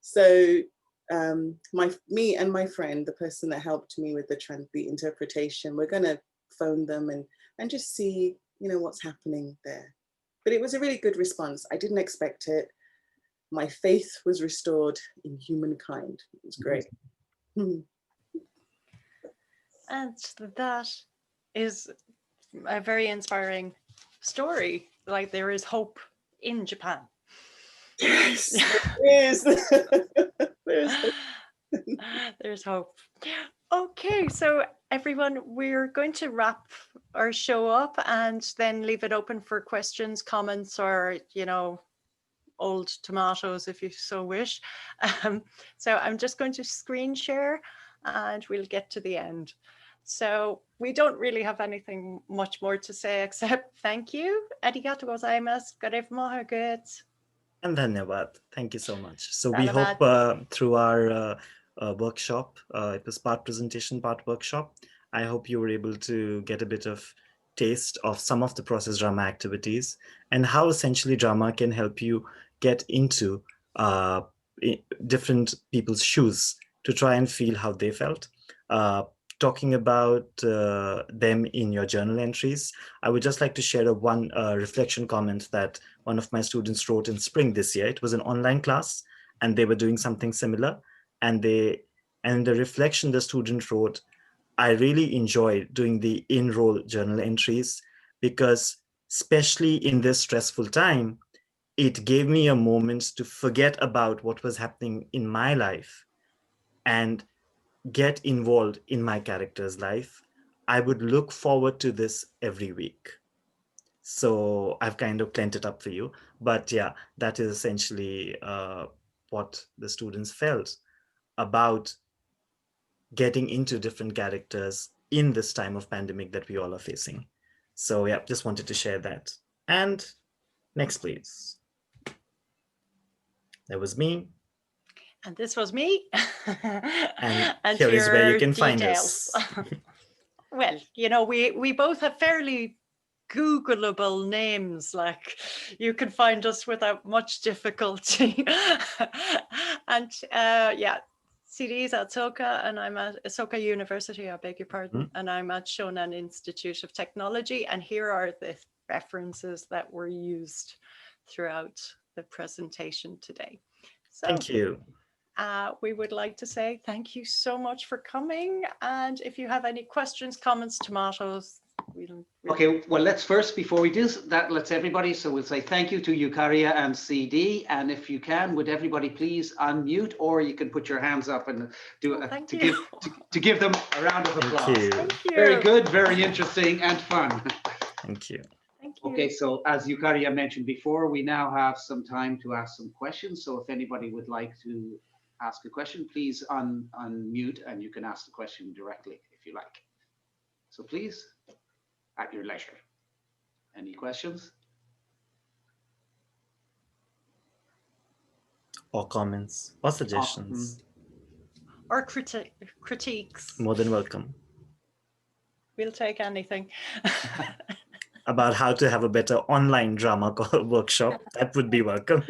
So me and my friend, the person that helped me with the interpretation, we're gonna phone them and just see, you know, what's happening there. But it was a really good response. I didn't expect it. My faith was restored in humankind. It was great. And that is a very inspiring story. Like, there is hope in Japan. Yes, there is. There's hope. Okay, so everyone, we're going to wrap our show up and then leave it open for questions, comments, or, you know, old tomatoes if you so wish. So I'm just going to screen share and we'll get to the end. So we don't really have anything much more to say except thank you. Arigatou gozaimasu. Good. And dhanyavad. Thank you so much. So we Dhanyavad. hope through our workshop, it was part presentation, part workshop, I hope you were able to get a bit of taste of some of the process drama activities and how essentially drama can help you get into different people's shoes to try and feel how they felt. Talking about them in your journal entries, I would just like to share one reflection comment that one of my students wrote in spring this year. It was an online class and they were doing something similar. And the reflection the student wrote, I really enjoy doing the in-roll journal entries because especially in this stressful time, it gave me a moment to forget about what was happening in my life and get involved in my character's life. I would look forward to this every week. So I've kind of cleaned it up for you. But yeah, that is essentially what the students felt about getting into different characters in this time of pandemic that we all are facing. So yeah, just wanted to share that. And next, please. That was me. And this was me. And here is where you can find us. Well, you know, we both have fairly Googleable names, like you can find us without much difficulty. And yeah, CD's at Soka and I'm at Soka University, I beg your pardon, and I'm at Shonan Institute of Technology. And here are the references that were used throughout the presentation today. So, thank you. We would like to say thank you so much for coming. And if you have any questions, comments, tomatoes, Okay, well, let's first, before we do that, let's everybody, so we'll say thank you to Eucharia and CD, and if you can, would everybody please unmute, or you can put your hands up and do to give them a round of applause. Thank you. Very good, very interesting and fun. Thank you. Thank you. Okay, so as Eucharia mentioned before, we now have some time to ask some questions. So if anybody would like to ask a question, please unmute and you can ask the question directly if you like. So please, at your leisure. Any questions? Or comments or suggestions. Or critiques. More than welcome. We'll take anything. About how to have a better online drama workshop, that would be welcome.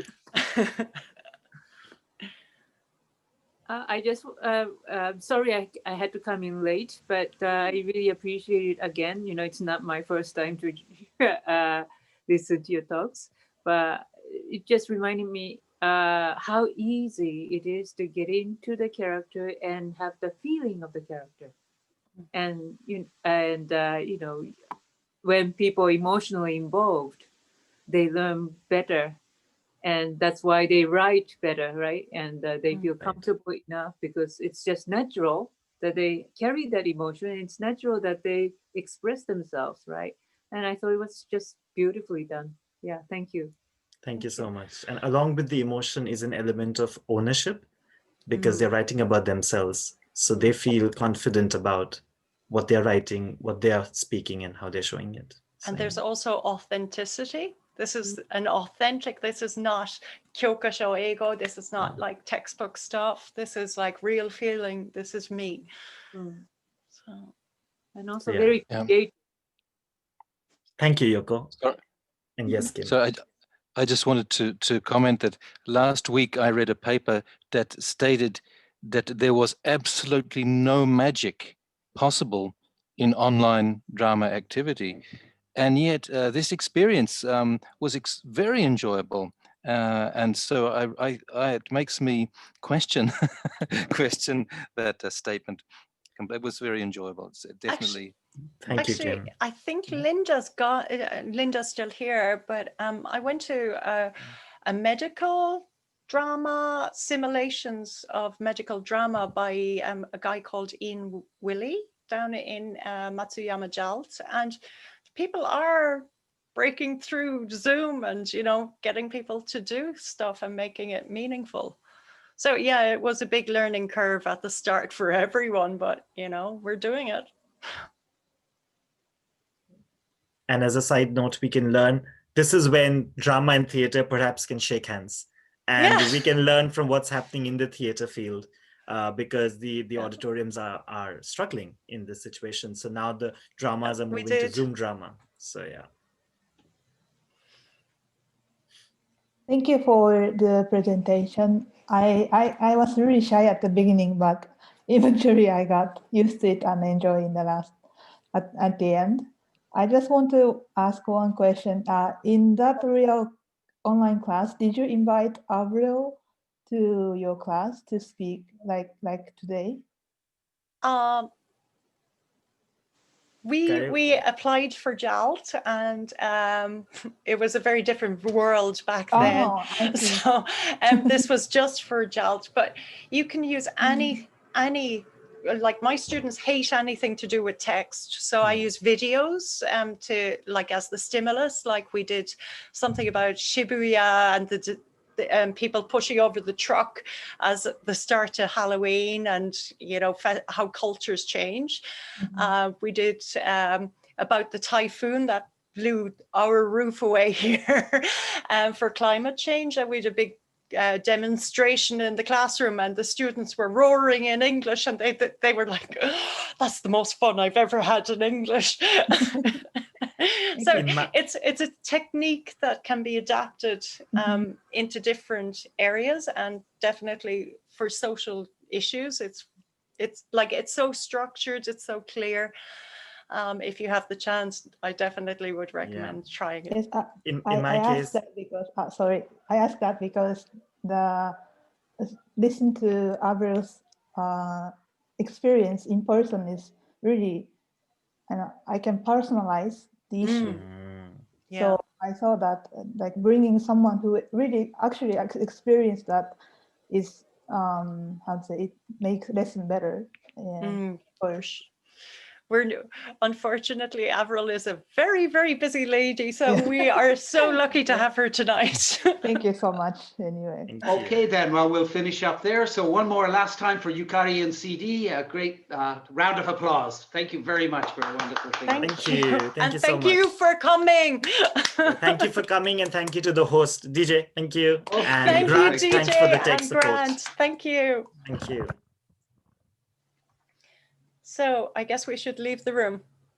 I just, sorry I had to come in late, but I really appreciate it again. You know, it's not my first time to listen to your talks, but it just reminded me how easy it is to get into the character and have the feeling of the character. And, you know, when people are emotionally involved, they learn better. And that's why they write better, right? And they feel comfortable enough because it's just natural that they carry that emotion. And it's natural that they express themselves, right? And I thought it was just beautifully done. Yeah, thank you. Thank you so much. And along with the emotion is an element of ownership because they're writing about themselves. So they feel confident about what they're writing, what they're speaking, and how they're showing it. So, and there's also authenticity. This is an authentic, this is not kyokasho ego, this is not like textbook stuff. This is like real feeling, this is me. So, and also very creative. Thank you, Yoko. Sorry. And yes, Kim. So I just wanted to comment that last week I read a paper that stated that there was absolutely no magic possible in online drama activity. And yet this experience was very enjoyable. And so it makes me question that statement. It was very enjoyable. It's definitely. Thank you, Kim. I think Linda's still here, but I went to a medical drama, simulations of medical drama by a guy called Ian Willie down in Matsuyama JALT, and people are breaking through Zoom and, you know, getting people to do stuff and making it meaningful. So yeah, it was a big learning curve at the start for everyone, but you know, we're doing it. And as a side note, we can learn, this is when drama and theater perhaps can shake hands. And we can learn from what's happening in the theater field because the auditoriums are struggling in this situation. So now the dramas are moving to Zoom drama. So yeah. Thank you for the presentation. I was really shy at the beginning, but eventually I got used to it and enjoying the at the end. I just want to ask one question. In that real online class, did you invite Avril to your class to speak like today? We applied for JALT, and it was a very different world back then. So this was just for JALT, but you can use any, like my students hate anything to do with text. So I use videos to, like, as the stimulus, like we did something about Shibuya and the people pushing over the truck as the start to Halloween, and you know how cultures change. We did about the typhoon that blew our roof away here for climate change, and we did a big demonstration in the classroom, and the students were roaring in English, and they were like, oh, that's the most fun I've ever had in English. So it's a technique that can be adapted into different areas, and definitely for social issues, it's so structured, it's so clear. If you have the chance, I definitely would recommend trying it. Yes, in my case, I asked that because listen to Avril's experience in person is really and I can personalize the issue. Yeah. So I thought that like bringing someone who really actually experienced that is how to say, it makes lesson better. Unfortunately, Avril is a very, very busy lady, so we are so lucky to have her tonight. Thank you so much anyway. Okay, then, well, we'll finish up there. So one more last time for Eucharia and CD. A great round of applause. Thank you very much for a wonderful thing. Thank you. Thank you so thank much. you for coming. Thank you for coming, and thank you to the host, DJ. Thank you. Oh, and Thank Grant, you, thanks DJ for the tech and support. Grant. Thank you. Thank you. So I guess we should leave the room.